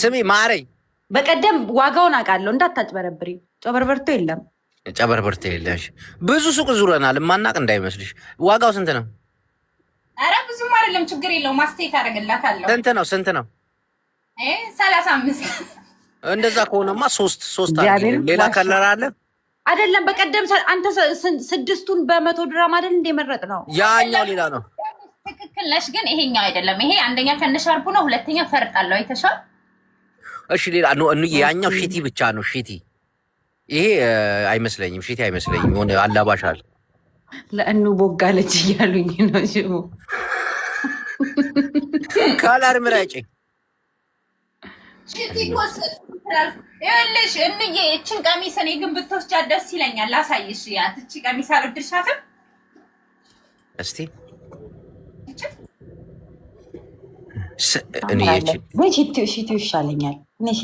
ስሚ ማረኝ። በቀደም ዋጋውን አውቃለሁ። እንዳታጭበረብሪ። ጨበርበርቶ የለም። ጨበርበርት የለሽ ብዙ ሱቅ ዙረናል። ማናቅ እንዳይመስልሽ። ዋጋው ስንት ነው? ኧረ ብዙም አይደለም፣ ችግር የለውም። ማስቴት አደርግላታለሁ። ስንት ነው? 35 እንደዛ ከሆነማ ሶስት አለ። ሌላ ከለር አለ አይደለም? በቀደም አንተ 6ቱን በ100 አይደል እንደመረጥ ነው። ያኛው ሌላ ነው። ትክክል ነሽ፣ ግን ይሄኛው አይደለም። ይሄ አንደኛ ከነሻርፑ ነው፣ ሁለተኛ ፈርጥ አለው። አይተሻል? እሺ ሌላ ነው። ያኛው ሺቲ ብቻ ነው። ሺቲ ይሄ አይመስለኝም። ሺቲ አይመስለኝም። ሆነ አላባሻል ለእኑ ቦጋለች እያሉኝ ነው። እሺ ካላር ምራጭ ሺቲ ኮስ ይኸውልሽ፣ እንዬ እችን ቀሚስ እኔ ግን ብትወስጃት ደስ ይለኛል። ላሳይሽ። ያት እቺ ቀሚስ አልወድሻትም? እስቲ ሺቲ ይሻለኛል።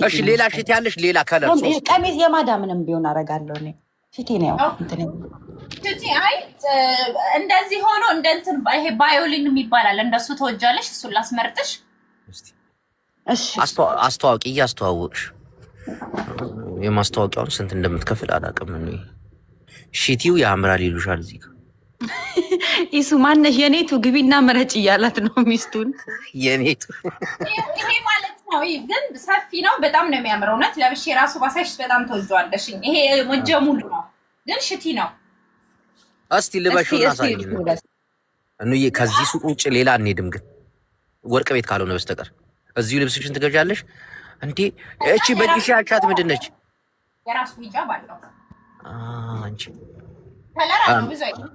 እሺ ሌላ ሺቲ ያለሽ? ሌላ ከለር ቀሚስ የማዳምንም ቢሆን አደርጋለሁ እኔ። ሺቲ ነው ሺቲ። አይ እንደዚህ ሆኖ እንደ እንትን ይሄ ባዮሊን የሚባላል እንደሱ ተወጃለሽ። እሱን ላስመርጥሽ። እሺ አስተዋውቂ። እያስተዋወቅሽ የማስታወቂያውን ስንት እንደምትከፍል አላውቅም። ሺቲው ያምራል ይሉሻል እዚህ ጋር። ይሱ ማነሽ? የኔቱ ግቢና መረጭ እያላት ነው ሚስቱን። የኔቱ ይሄ ማለት ነው። ግን ሰፊ ነው፣ በጣም ነው የሚያምረው። እውነት ለብሼ ራሱ ባሳይሽ በጣም ተወጇለሽ። ይሄ ሞጀ ሙሉ ነው፣ ግን ሺቲ ነው። እስቲ ልበሽውና ሳይ እንዬ። ከዚህ ሱቅ ውጭ ሌላ አንሄድም፣ ግን ወርቅ ቤት ካልሆነ በስተቀር እዚሁ ልብስሽን ትገዣለሽ እንዴ? እቺ በዲሽ ያቻት ምንድን ነች? የራሱ ሂጃብ አለው አንቺ ከለር አለው ብዙ አይደል?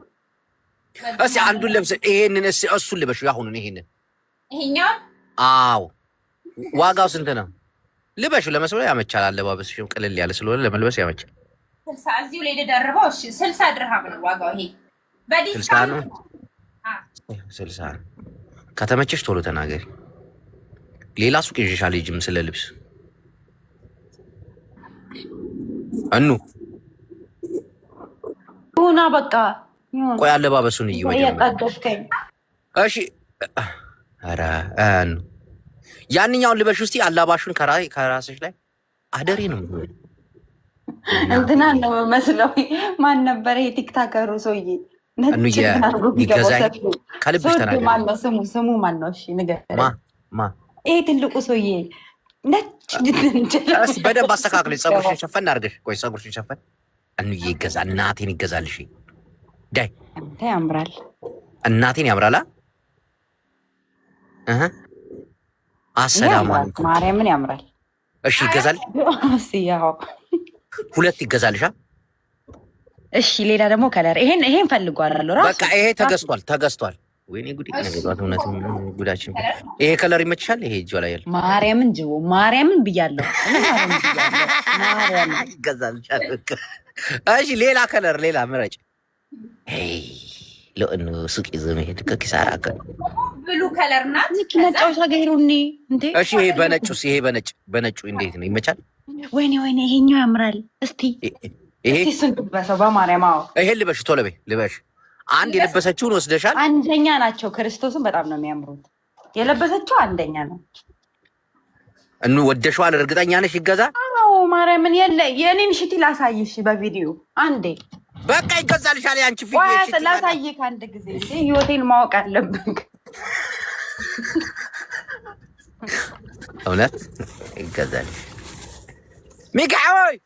እስቲ አንዱን ለብሰ ይሄንን እሱን ልበሽው። ያሁኑን ይሄኛው አዎ። ዋጋው ስንት ነው? ልበሽው። ለመስሎ ያመቻል። አለባበስሽም ቅልል ያለ ስለሆነ ለመልበስ ያመቻል። 60 እዚሁ ላይ ደርበው። እሺ 60 ድርሃም ነው ዋጋው። ይሄ በዲስካውንት 60 ነው። ከተመቸሽ ቶሎ ተናገሪ። ሌላ ሱቅ ይዤሻል። ሂጂም ስለ ልብስ እኑ ሆና በቃ ቆይ አለባበሱን እየጠገስከኝ። እሺ ኧረ እኑ ያንኛውን ልበሽ ውስጥ አላባሹን ከራስሽ ላይ አደሬ ነው። እንትና ነው መስለው። ማን ነበር የቲክታከሩ ሰውዬ? እኑ ይገዛኝ ከልብሽ ተናገሪ። ማን ነው ስሙ? ማን ነው? እሺ ንገረኝ። ማ ይሄ ትልቁ ሰውዬ ነጭ እሺ በደንብ አስተካክለሽ ፀጉርሽን ሸፈን አድርገሽ። ቆይ ፀጉርሽን ሸፈን። እንዬ ይገዛ። እናቴን ይገዛልሽ። ዳይ ያምራል። እናቴን ያምራላ። አሰላሙ አለይኩም ማርያምን ያምራል። እሺ ይገዛል። ያው ሁለት ይገዛልሻ። እሺ ሌላ ደግሞ ከለር ይሄን ፈልጓለሁ። ራሱ በቃ ይሄ ተገዝቷል። ወይኔ ጉዲ ነገራት። እውነትም ጉዳችን። ይሄ ከለር ይመችሻል? ይሄ እጇ ላይ ያለ ማርያምን ጅቦ ማርያምን ብያለሁ። ማርያምን ይገዛልሻል። እሺ ሌላ ከለር ሌላ ምረጭ። ለእኑ ሱቅ ይዘህ መሄድ ከኪሳራ ብሉ ከለር ናት። ነጫው ሳገሩኒ እንዴ። እሺ ይሄ በነጩስ? ይሄ በነጩ እንዴት ነው? ይመቻል? ወይኔ ይሄኛው ያምራል። እስቲ ይሄ ስንት በሰው በማርያም። አዎ ይሄን ልበሽ፣ ቶሎ በይ ልበሽ። አንድ የለበሰችውን ወስደሻል። አንደኛ ናቸው። ክርስቶስን በጣም ነው የሚያምሩት። የለበሰችው አንደኛ ነው። እኑ ወደሽዋል? እርግጠኛ ነሽ ይገዛ? አዎ ማርያምን። የኔን ሽቲ ላሳይሽ በቪዲዮ አንዴ። በቃ ይገዛልሻል። ያንቺ ፊት ሽቲ ላሳይህ አንድ ጊዜ። ህይወቴን ማወቅ አለብህ። እውነት ይገዛልሽ። ሚካኤል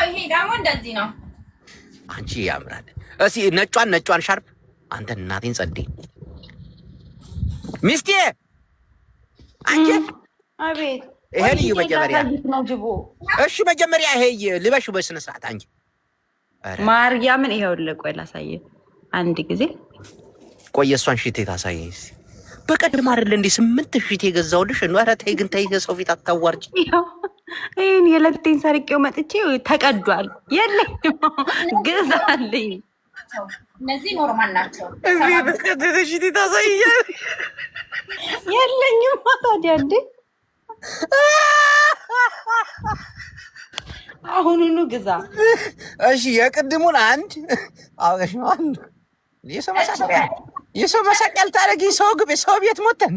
ይሄ ደግሞ እንደዚህ ነው። አንቺ ያምራል። እስኪ ነጯን ሻርፕ አንተ እናቴን ጸዴ ሚስቴ አንቺ አቤት። ይሄን መጀመሪያ እሺ፣ መጀመሪያ ይሄ ልበሽ በስነ ስርዓት አንቺ ማርያምን። ይሄውልህ ቆይ ላሳየህ አንድ ጊዜ። ቆይ እሷን ሽቴ ታሳየኝ። በቀደም አይደል እንዴ 8 ሽቴ የገዛውልሽ? ኧረ ተይ ግን ተይ፣ ሰው ፊት አታዋርጭ። ይሄን የለቴን ሰርቄው መጥቼ ተቀዷል። የለኝም ግዛልኝ። እነዚህ ኖርማል ናቸው። እዚህ በቀደም ሽቴ ታሳየኝ። የለኝም ታዲያ እንዴ አሁኑኑ ግዛ። እሺ የቅድሙን አንድ አውቀሽ ነው። አንድ የሰው መሳቂያ ልታደርጊ ሰው ቤት ሞተን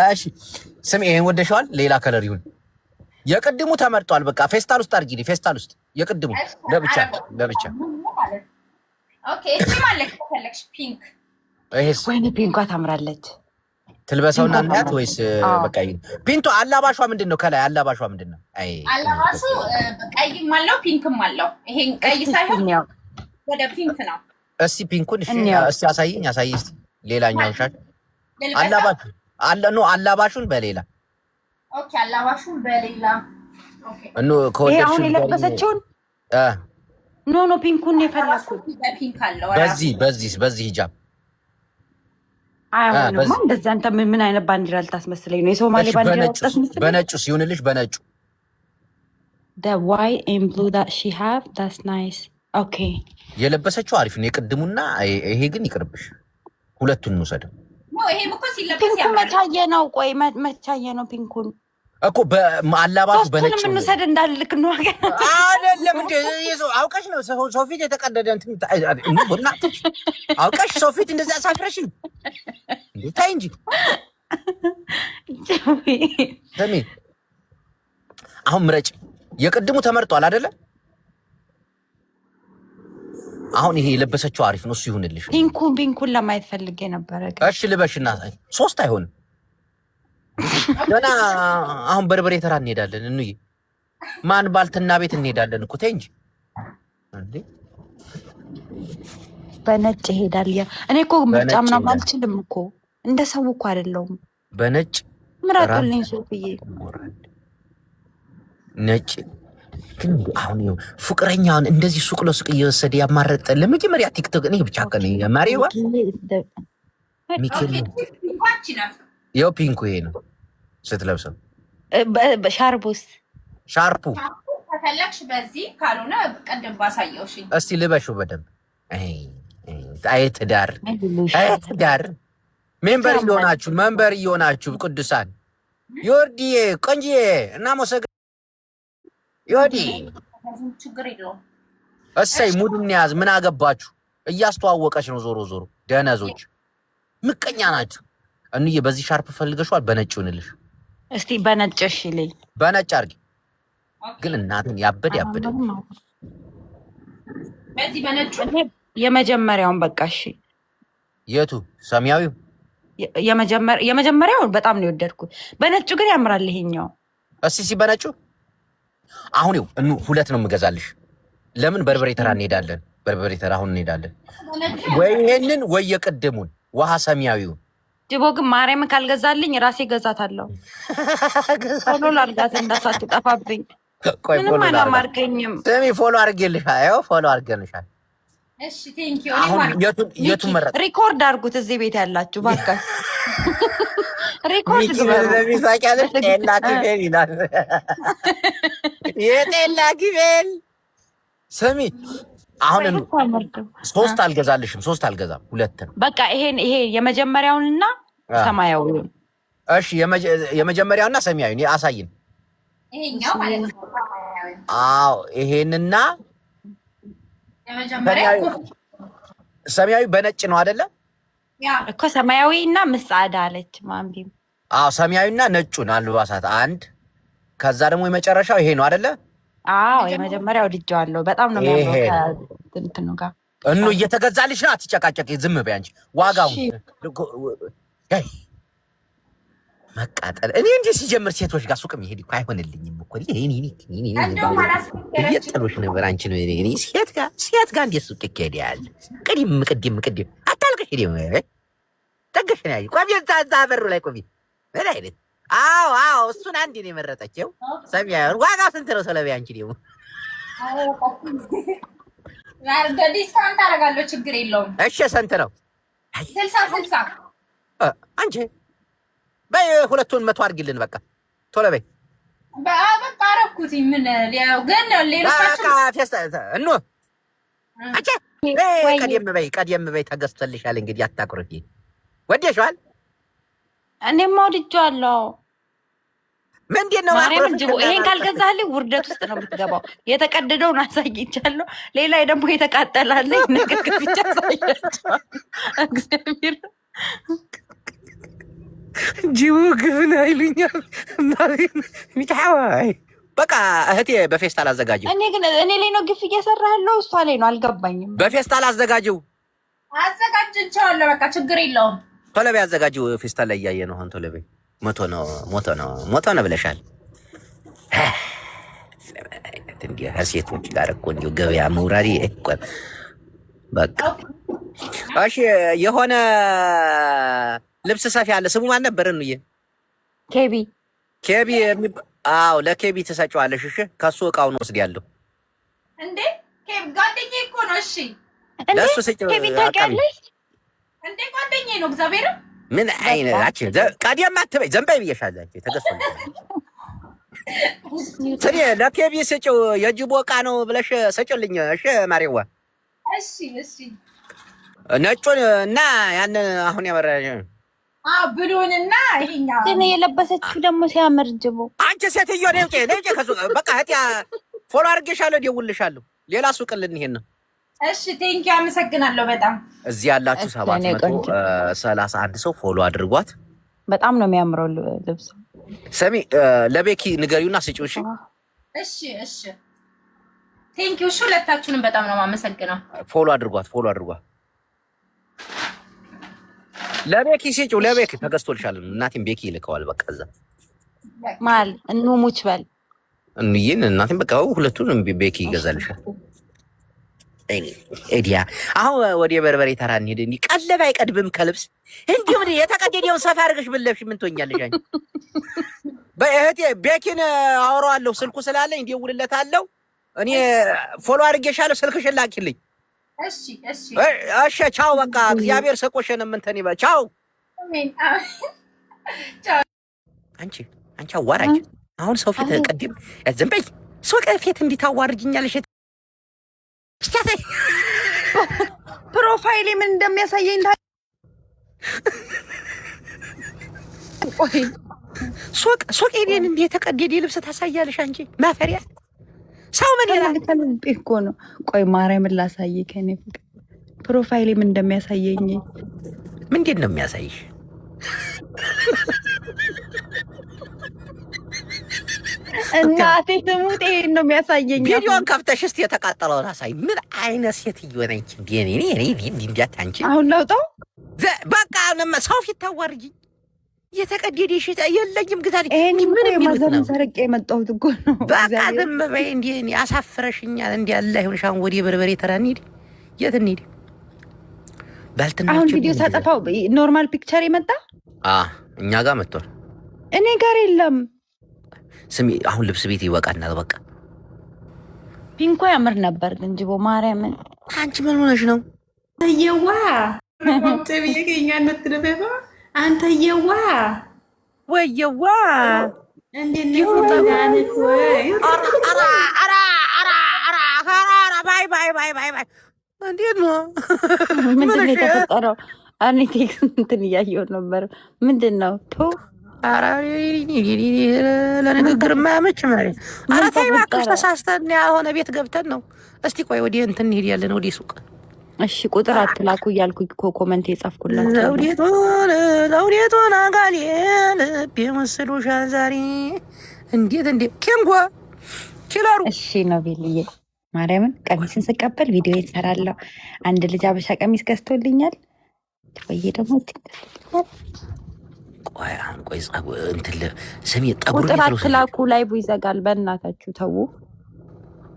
እሺ ስም ይሄን ወደሽዋል? ሌላ ከለር ይሁን። የቅድሙ ተመርጧል። በቃ ፌስታል ውስጥ አድርጊ። ፌስታል ውስጥ የቅድሙ ለብቻ። ኦኬ እሺ ማለት ከፈለግሽ ፒንክ። ይሄስ ወይኔ ፒንኳ ታምራለች። ትልበሰውና እናት ወይስ በቃ ፒንቶ አላባሿ ምንድነው? ከላይ አላባሿ ምንድነው? አይ አላባሹ ቀይም አለው ፒንክም አለው። ይሄን ቀይ ሳይሆን ወደ ፒንክ ነው። እስቲ ፒንኩን እሺ፣ እስቲ አሳይኝ እስቲ ሌላኛው ሻሽ አላባሹ ነው። አላባሹን በሌላ ኦኬ፣ አላባሹን በሌላ ኦኬ። ይሄ አሁን የለበሰችውን ኖ ፒንኩን የፈለኩት በፒንክ አለው። በዚህ ሂጃብ አይሆንማ። እንደዛ አንተ ምን አይነት ባንዲራ ልታስመስለኝ ነው? የሶማሌ ባንዲራ ልታስመስለኝ? በነጩ ሲሆንልሽ በነጩ the white and blue that she have that's nice okay። የለበሰችው አሪፍ ነው የቅድሙና ይሄ ግን ይቅርብሽ። ሁለቱን እንውሰደው። ይሄም እኮ ሲለበስ ፒንኩን መቻየ ነው። ቆይ መቻየ ነው ፒንኩን እኮ በአላባሹ በነጭ ምን እንውሰድ እንዳልክ ነው አይደለም እንዴ? አውቀሽ ነው ሰው ፊት የተቀደደ እንትን አውቀሽ ሰው ፊት እንደዛ አሳፍረሽ እንዴ? ታይ እንጂ ሰሚ። አሁን ምረጭ። የቅድሙ ተመርጧል አይደለ? አሁን ይሄ የለበሰችው አሪፍ ነው። እሱ ይሁንልሽ። ፒንኩን ለማየት ፈልጌ ነበረ። እሺ ልበሽና 3 አይሆንም ገና። አሁን በርበሬ ተራ እንሄዳለን። እንይ ማን ባልትና ቤት እንሄዳለን እኮ ተይ እንጂ እንዴ። በነጭ ይሄዳል። እኔ እኮ ምርጫ ምናምን አልችልም እኮ እንደ ሰው እኮ አይደለሁም። በነጭ ምራጡልኝ ሶፍዬ። ነጭ ግን አሁን ፍቅረኛውን እንደዚህ ሱቅ ለሱቅ እየወሰደ ያማረጠ ለመጀመሪያ ቲክቶክ እኔ ብቻ ከነ ማሪዋ ሚኬል ያው ፒንኩ ይሄ ነው ስትለብሰው። ሻርፑስ ሻርፑ ከፈለግሽ በዚህ ካልሆነ ቀደም ባሳየውሽ። እስቲ ልበሽው በደንብ። አይ ትዳር መንበር እየሆናችሁ ቅዱሳን ዮርዲዬ ቆንጂዬ እናመሰግ ዮዲ ችግር የለውም። እሰይ ሙድን ያዝ። ምን አገባችሁ? እያስተዋወቀች ነው። ዞሮ ደነዞች ምቀኛ ናቸው። እንዬ በዚህ ሻርፕ ፈልገሽዋል? በነጭ ይሁንልሽ። እስቲ በነጭ እሺ ልኝ። በነጭ አርጊ። ግን እናትን ያበደ በዚህ በነጭ የመጀመሪያውን በቃ እሺ። የቱ ሰማያዊው? የመጀመሪያውን በጣም ነው የወደድኩት። በነጩ ግን ያምራል ይሄኛው። እስቲ በነጩ አሁን ሁለት ነው የምገዛልሽ። ለምን በርበሬ ተራ እንሄዳለን። በርበሬ ተራ አሁን እንሄዳለን። ወይ ይሄንን ወይ የቅድሙን ውሃ ሰማያዊውን። ጅቦ ግን ማርያም ካልገዛልኝ ራሴ ገዛታለሁ። ፎሎ ላርጋት እንዳትጠፋብኝ። ቆይ ፎሎ አላማርከኝም። ስሚ ፎሎ አድርጌልሻል። ያው ፎሎ አድርገንሻል። እሺ ቴንክ ዩ። አሁን የቱን መረጥ? ሪኮርድ አድርጉት እዚህ ቤት ያላችሁ ባካችሁ። ሪኮርድ ለሚሳቂያለሽ ጤላ ክፌል ይላል። የጤላ ክፌል ስሚ አሁን 3 አልገዛልሽም። 3 አልገዛም፣ 2 ነው በቃ። ይሄ የመጀመሪያውንና ሰማያዊውን። እሺ የመጀመሪያውና ሰማያዊውን አሳይን። ይሄኛው ማለት ነው። አዎ ይሄንና የመጀመሪያው ሰማያዊ በነጭ ነው አይደለ? ያ እኮ ሰማያዊና ምስዓዳ አለች ማምቢም። አዎ ሰማያዊና ነጩን አልባሳት አንድ። ከዛ ደግሞ የመጨረሻው ይሄ ነው አይደለ? አዎ የመጀመሪያው ልጅዋለሁ በጣም ነው የሚያምረው። ከእንትኑ ጋር እየተገዛልሽ ነው። አትጨቃጨቂ፣ ዝም በይ አንቺ። ዋጋው መቃጠል። እኔ እንዴ ሲጀምር ሴቶች ጋር ሱቅ መሄድ እኮ አይሆንልኝም እኮ። እየጠሉሽ ነበር አንቺ ነው። እኔ ሴት ጋር እንዴት ሱቅ ይሄዳል? ቅድም አታልቅሽ። ጠገሽ ነው ያይ ቆቢ በሩ ላይ ቆቢ ምን አይነት አዎ እሱን አንድ ነው የመረጠችው። ሰማያዊውን ዋጋው ስንት ነው ሰለበይ? አንቺ ደግሞ ዲስካውንት አደርጋለሁ፣ ችግር የለውም። እሺ ስንት ነው? 60 አንቺ በይ ሁለቱን 100 አድርጊልን። በቃ ቶሎ በይ። በቃ አደረኩት። ምን ግን ሌሎቻችሁ እኑ አንቺ ቀደም በይ ተገዝቶልሻል። እንግዲህ አታኩርፊ። ወደሽዋል? እኔማ ወድጄዋለሁ። ምንድን ነው ማርያም ጅቦ ይሄን ካልገዛልኝ ውርደት ውስጥ ነው የምትገባው። የተቀደደውን አሳይቻለሁ። ሌላ ደግሞ የተቃጠላለኝ ነገር ብቻ አሳያቸዋለሁ። እግዚአብሔር ጅቡ ግፍን አይሉኛል ሚታዋይ በቃ እህቴ በፌስታል አዘጋጀው። እኔ ግን እኔ ላይ ነው ግፍ እየሰራ ያለው እሷ ላይ ነው አልገባኝም። በፌስታል አዘጋጀው አዘጋጅቻለሁ። በቃ ችግር የለውም። ቶሎ በይ አዘጋጀው። ፌስታል ላይ እያየ ነው አሁን ቶሎ በይ። ሞቶ ነው ብለሻል። እንዲህ ሴቶች ጋር እኮ እንዲሁ ገበያ መውራሪ እኮ በቃ እሺ። የሆነ ልብስ ሰፊ አለ ስሙ ማን ነበር? እንዬ ኬቢ አዎ ለኬቢ ትሰጪዋለሽ። እሺ ከሱ እቃውን ወስዲያለሁ። እንዴ ኬቢ ጓደኛዬ እኮ ነው። እሺ ለሱ ሰጪው። ኬቢ ታውቂያለሽ እንዴ? ጓደኛዬ ነው። እግዚአብሔር ምን አይነች ቀዲያማ አትበይ። ዘንባይ ብዬሻለሁ። አንቺ ተገዝቶ ስሪ ለኬቢ ሰጪው። የጅቦ እቃ ነው ብለሽ ሰጪልኝ። እሺ ማሪዋ። እሺ ነጩን እና ያን አሁን ያበራሽ ብሉንና ይሄኛው ግን የለበሰችው ደግሞ ሲያምር ጅቦ። አንቺ ሴትዮ ነጭ ከሱ በቃ እህቴ ፎሎ አድርጌሻለሁ፣ ደውልልሻለሁ። ሌላ ሱቅ ልንሄድ ነው። እሺ ቴንኪው አመሰግናለሁ በጣም። እዚህ ያላችሁ 731 ሰው ፎሎ አድርጓት። በጣም ነው የሚያምረው ልብስ። ሰሚ ለቤኪ ንገሪውና ስጪው። እሺ ቴንኪው። እሺ ሁለታችሁንም በጣም ነው የማመሰግነው። ፎሎ አድርጓት። ለቤኪ ስጪው። ለቤኪ ተገዝቶልሻል። እናቴም ቤኪ ይልከዋል። በቃ እዛ ማል ሙች በል እንይን እናቴም በቃ ሁለቱንም ቤኪ ይገዛልሻል። ኤዲያ አሁን ወደ በርበሬ ተራ እንሂድ። እንዲህ ቀለብ አይቀድብም ከልብስ እንዲሁ ምን የተቀደደውን ሰፋ አድርገሽ ብለሽ ምን ትሆኛለሽ? አንቺ በእህቴ ቤኪን አወራዋለሁ። ስልኩ ስላለኝ እደውልለታለሁ። እኔ ፎሎ አድርጌሻለሁ። ስልክሽን ላኪልኝ። እሺ ቻው። በቃ እግዚአብሔር ሰቆሽን እንትን ይበል። ቻው። አንቺ አዋራጅ አሁን ሰው ፊት ቀድም ዝም በይ። ሰው ፊት እንዲታዋርጅኛለሽ። ፕሮፋይሌ ምን እንደሚያሳየኝ ሱቅ ሄደን እንደ የተቀደደ ልብስ ታሳያለሽ አንቺ ማፈሪያ። ሰው ምን ይላል እኮ ነው። ቆይ ማርያምን ላሳየ ከኔ ፍቅር ፕሮፋይሌ ምን እንደሚያሳየኝ። ምንድን ነው የሚያሳይሽ? እናቴ ትሙት ይሄን ነው የሚያሳየኝ። ቪዲዮን ከፍተሽ እስኪ የተቃጠለውን አሳይ። ምን አይነት ሴትዮ ነች? እንዲያት አንቺ አሁን ላውጣው። በቃ ሰው ፊት ታዋርጂኝ። የተቀደደ ሽታ የለኝም ግዛ። ምን ማዘን ሰርቄ የመጣሁት እኮ ነው። በቃ ዝም በይ። እንዲህ አሳፍረሽኛል። እንዲህ ያለ ይሁንሽ። አሁን ወደ በርበሬ ተራ እንሂድ። የት እንሂድ? አሁን ቪዲዮ ሳጠፋው ኖርማል ፒክቸር የመጣ እኛ ጋር መጥቷል። እኔ ጋር የለም። ስሚ አሁን ልብስ ቤት ይበቃናል። በቃ ፒንኮ ያምር ነበር ግን ጅቦ ማርያምን። አንቺ ምን ሆነሽ ነው? ተየዋ ተብየኛ ነትረበባ አንተየዋ ወየዋ እንዴት ነው ታጋነክ ወይ? ባይ እንዴት ነው? ምንድን ነው የተፈጠረው? እኔ እንትን እያየሁ ነበር። ምንድን ነው ቶ ለንግግር የማያመች ማለት። ኧረ ተይ እባክሽ ተሳስተን የሆነ ቤት ገብተን ነው። እስቲ ቆይ ወዲህ እንትን እንሂድ ያለን ወዲህ ሱቅ። እሺ ቁጥር አትላኩ እያልኩ እኮ ኮመንት የጻፍኩላችሁ። ዘውዴቱን አጋሌ ልብ የመስሉሻል ዛሬ እንዴት ኬንጓ ኪላሩ። እሺ ነው ቤልዬ ማርያምን ቀሚስን ስቀበል ቪዲዮ ይሰራለሁ። አንድ ልጅ አበሻ ቀሚስ ገዝቶልኛል። ወይ ደግሞ ቆይ አሁን ቆይ እንትን ስሚ ጠጉር ቁጥር አትላኩ ላይቡ ይዘጋል። በእናታችሁ ተዉ።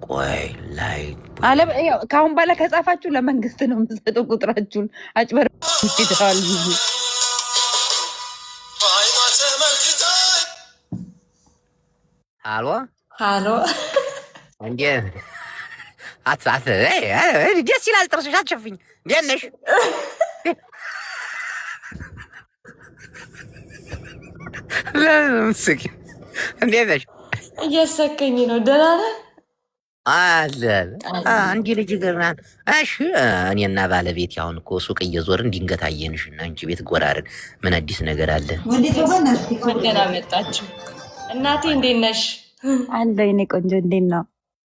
ቆይ ላይ አለ ከአሁን በኋላ ከጻፋችሁ ለመንግስት ነው የምሰጠው ቁጥራችሁን። አጭበር ይተዋል። ሃሎ እንዴ አትሳት ደስ ይላል። ጥርስሽ አትሸፍኝ። እንዴት ነሽ? ለምስኪ እንዴት ነሽ? እያሳከኝ ነው። ደህና ነህ? አለ አንቺ ልጅ ገርናን። እሺ እኔና ባለቤት አሁን እኮ ሱቅ እየዞርን ድንገት አየንሽና አንቺ ቤት ጎራርን። ምን አዲስ ነገር አለ? ደህና መጣችሁ። እናቴ እንዴት ነሽ? አለ የኔ ቆንጆ እንዴት ነው?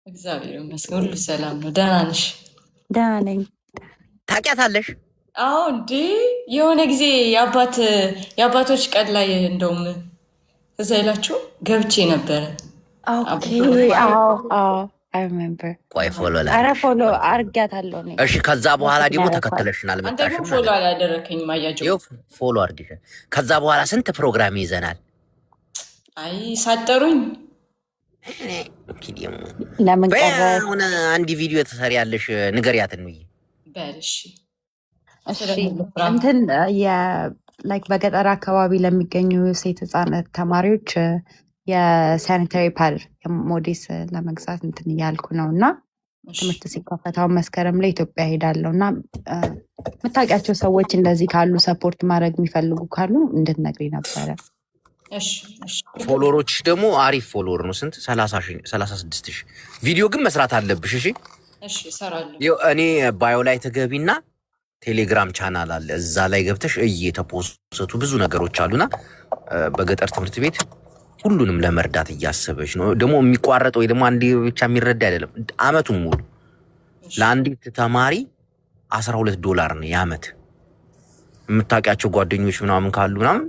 እግዚአብሔር ይመስገን ሁሉ ሰላም ነው። ደህና ነሽ? ደህና ነኝ። ታውቂያታለሽ? አዎ እንዴ የሆነ ጊዜ የአባቶች ቀን ላይ እንደውም እዛ ይላችሁ ገብቼ ነበረ። ኦኬ አዎ አዎ አይ ሪሜምበር። ቆይ ፎሎ ላይ ኧረ ፎሎ አድርጊያታለሁ እኔ። እሺ ከዛ በኋላ ደግሞ ተከተለሽናል አንተ መጣሽ ግን ፎሎ አላደረከኝም። አያጀው ይኸው ፎሎ አድርጊሽ። ከዛ በኋላ ስንት ፕሮግራም ይዘናል። አይ ሳጠሩኝ ለምን ቀረ? አሁን አንድ ቪዲዮ ተሰሪያለሽ ንገሪያት ነው በልሽ። እሺ እንትን ላይክ በገጠር አካባቢ ለሚገኙ ሴት ህጻናት ተማሪዎች የሳኒታሪ ፓድ ሞዴስ ለመግዛት እንትን እያልኩ ነው እና ትምህርት ሲከፈታው መስከረም ላይ ኢትዮጵያ ሄዳለሁ እና የምታውቂያቸው ሰዎች እንደዚህ ካሉ ሰፖርት ማድረግ የሚፈልጉ ካሉ እንድትነግሪ ነበረ። ፎሎወሮች ደግሞ አሪፍ ፎሎወር ነው። ስንት 36,000 ቪዲዮ ግን መስራት አለብሽ። እሺ እሰራለሁ። እኔ ባዮ ላይ ተገቢና ቴሌግራም ቻናል አለ እዛ ላይ ገብተሽ እየተፖስቱ ብዙ ነገሮች አሉና በገጠር ትምህርት ቤት ሁሉንም ለመርዳት እያሰበች ነው። ደግሞ የሚቋረጥ ወይ ደግሞ አንዴ ብቻ የሚረዳ አይደለም። አመቱን ሙሉ ለአንዲት ተማሪ $12 ነው የአመት። የምታውቂያቸው ጓደኞች ምናምን ካሉ ምናምን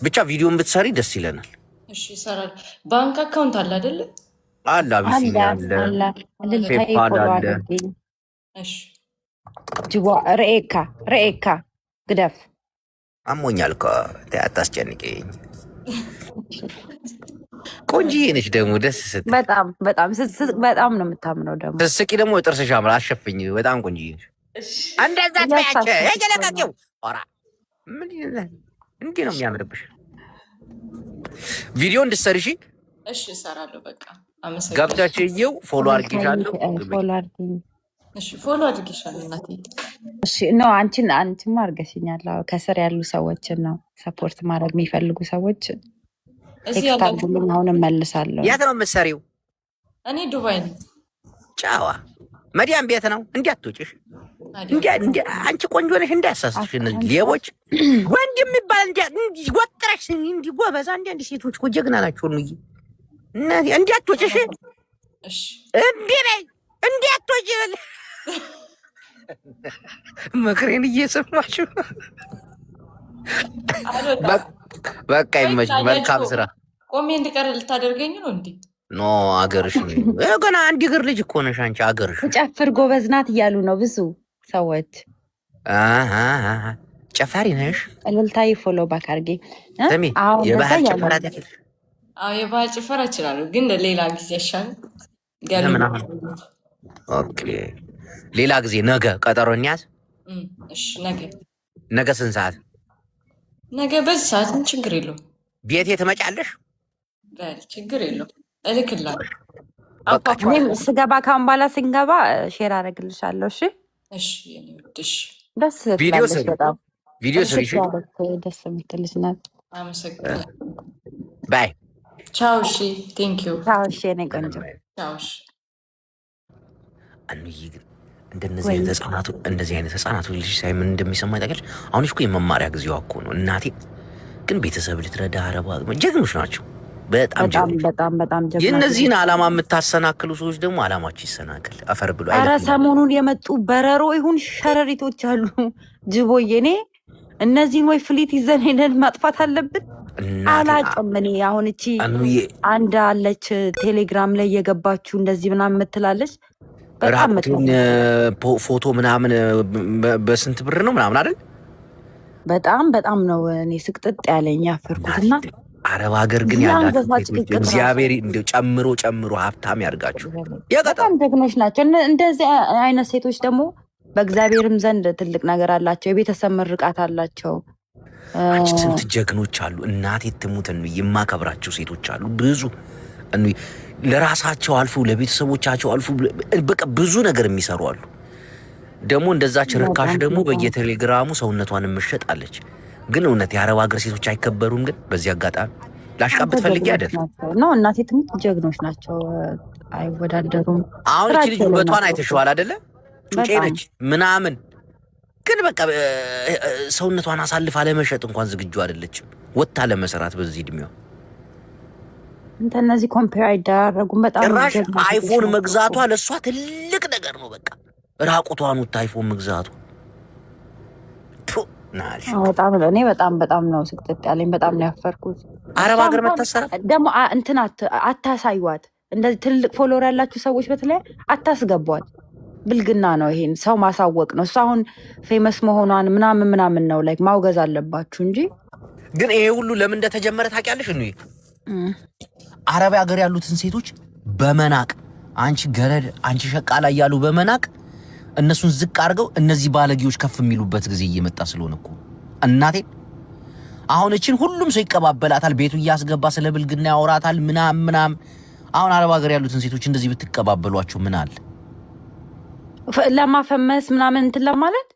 ብቻ ቪዲዮን ብትሰሪ ደስ ይለናል። እሺ ይሰራል። ባንክ አካውንት አለ አይደለ? አለ አቢሲኒያ አለ ፔፓል አለ። እሺ ጅዋ ሬካ ግደፍ አሞኛል እኮ አታስጨንቀኝ። ቆንጆዬ ነሽ ደግሞ ደስ ስትል በጣም በጣም በጣም ነው የምታምነው። ደግሞ ስትስቂ ደግሞ ጥርስሽ ያምራል። አሸፍኝ በጣም ቆንጆዬ ነሽ። እንደዛ ታያቸ የገለቀቂው ኦራ ምን ይላል እንዴ ነው የሚያምርብሽ። ቪዲዮ እንድትሰሪ እሺ እሰራለሁ። በቃ አመሰግናለሁ። ገብታችሁ ፎሎ አድርጊሻለሁ። ፎሎ አድርጊኝ። እሺ ፎሎ አድርጊሻለሁ እናቴ። እሺ ነው አንቺማ አድርገሽኛል። ከስር ያሉ ሰዎችን ነው ሰፖርት ማድረግ የሚፈልጉ ሰዎች እዚህ ያለው አሁን እመልሳለሁ። የት ነው የምትሰሪው? እኔ ዱባይ ነው። ጫዋ መዲያም ቤት ነው። እንዲያትወጪሽ አንቺ ቆንጆ ነሽ እንዳያሳስቱሽ እነዚህ ሌቦች። ወንድ የሚባል ወጥረሽ እንዲህ ጎበዝ አንዳንድ ሴቶች እኮ ጀግና ናቸው ነው እንዲያትወጪሽ። እሺ እምቢ በይ እንዲያትወጪ ምክሬን እየሰማችሁ በቃ ይመችሽ። መልካም ስራ። ቆሜ እንድቀር ልታደርገኝ ነው እንዴ? ኖ አገርሽ ገና አንድ እግር ልጅ እኮ ነሽ አንቺ። አገርሽ ጨፍር ጎበዝ ናት እያሉ ነው ብዙ ሰዎች። ጨፋሪ ነሽ? እልልታዬ ፎሎ ባክ አድርጌ። የባህል ጭፈራ ታውቂያለሽ? አዎ የባህል ጭፈራ እችላለሁ፣ ግን ሌላ ጊዜ ይሻል። ኦኬ ሌላ ጊዜ ነገ ቀጠሮ እንያዝ። እሺ ነገ ስንት ሰዓት? ነገ በዚህ ሰዓት ችግር የለውም። ቤቴ ትመጫለሽ? በል ችግር የለውም እልክልሃለሁ። ስገባ ካሁን በኋላ ስንገባ ሼር አደርግልሻለሁ። እሺ እሺ የኔ ውድ እሺ። ደስ ትላለች በጣም ቪዲዮ ስሪ። ደስ የምትል ልጅ ናት። አመሰግናለሁ። ባይ ቻው። እሺ ቴንክ ዩ። ቻው። እሺ የኔ ቆንጆ ቻው። እሺ አንዬ ግን እንደነዚህ አይነት ህጻናቱ ልጅ ሳይ ምን እንደሚሰማኝ ታውቂያለሽ? አሁን እኮ የመማሪያ ጊዜዋ እኮ ነው። እናቴ ግን ቤተሰብ ልትረዳ አረባ ጀግኖች ናቸው። በጣም ጀግኖች። የእነዚህን ዓላማ የምታሰናክሉ ሰዎች ደግሞ ዓላማቸው ይሰናከል። አፈር ብሎ ኧረ ሰሞኑን የመጡ በረሮ ይሁን ሸረሪቶች አሉ። ጅቦዬ እኔ እነዚህን ወይ ፍሊት ይዘን ሄደን ማጥፋት አለብን። አላውቅም እኔ አሁን እቺ አንድ አለች ቴሌግራም ላይ የገባችሁ እንደዚህ ምናምን የምትላለች ራቁትን ፎቶ ምናምን በስንት ብር ነው ምናምን አይደል? በጣም ነው እኔ ስቅጥጥ ያለኝ ያፈርኩትና። አረብ ሀገር ግን ያላችሁ እግዚአብሔር እንደው ጨምሮ ሀብታም ያርጋችሁ። በጣም ጀግኖች ናቸው። እንደዚህ አይነት ሴቶች ደግሞ በእግዚአብሔርም ዘንድ ትልቅ ነገር አላቸው። የቤተሰብ ምርቃት አላቸው። ስንት ጀግኖች አሉ። እናቴ ትሙት የማከብራቸው ሴቶች አሉ ብዙ ለራሳቸው አልፉ ለቤተሰቦቻቸው አልፉ በቃ ብዙ ነገር የሚሰሩ አሉ። ደግሞ እንደዛች ርካሽ ደግሞ በየቴሌግራሙ ሰውነቷን ምሸጣለች። ግን እውነት የአረብ ሀገር ሴቶች አይከበሩም። ግን በዚህ አጋጣሚ ላሽቃብጥ ፈልጌ አይደል ነው። እናቴ ትምህርት ጀግኖች ናቸው፣ አይወዳደሩም። አሁን እቺ ልጅ ውበቷን አይተሽዋል አይደለ? ጩጬ ነች ምናምን፣ ግን በቃ ሰውነቷን አሳልፋ ለመሸጥ እንኳን ዝግጁ አይደለችም። ወጣ ለመስራት በዚህ እድሜዋ እነዚህ ኮምፔር አይደረጉም። በጣም ጭራሽ አይፎን መግዛቷ ለእሷ ትልቅ ነገር ነው። በቃ ራቁቷን ወጣ አይፎን መግዛቷ በጣም ነው ስቅጥጥ ያለኝ። በጣም ነው ያፈርኩት። አረብ ሀገር መታሰራ ደግሞ እንትን አታሳዩት። እንደዚህ ትልልቅ ፎሎወር ያላችሁ ሰዎች በተለይ አታስገቧት። ብልግና ነው። ይሄን ሰው ማሳወቅ ነው። እሱ አሁን ፌመስ መሆኗን ምናምን ነው ላይክ ማውገዝ አለባችሁ እንጂ። ግን ይሄ ሁሉ ለምን እንደተጀመረ ታውቂያለሽ? አረብ ሀገር ያሉትን ሴቶች በመናቅ አንቺ ገረድ፣ አንቺ ሸቃላ እያሉ በመናቅ እነሱን ዝቅ አድርገው እነዚህ ባለጌዎች ከፍ የሚሉበት ጊዜ እየመጣ ስለሆነ እኮ እናቴ። አሁን እችን ሁሉም ሰው ይቀባበላታል፣ ቤቱ እያስገባ ስለ ብልግና ያወራታል ምናምን። አሁን አረብ ሀገር ያሉትን ሴቶች እንደዚህ ብትቀባበሏቸው ምን አለ? ለማፈመስ ምናምን እንትን ለማለት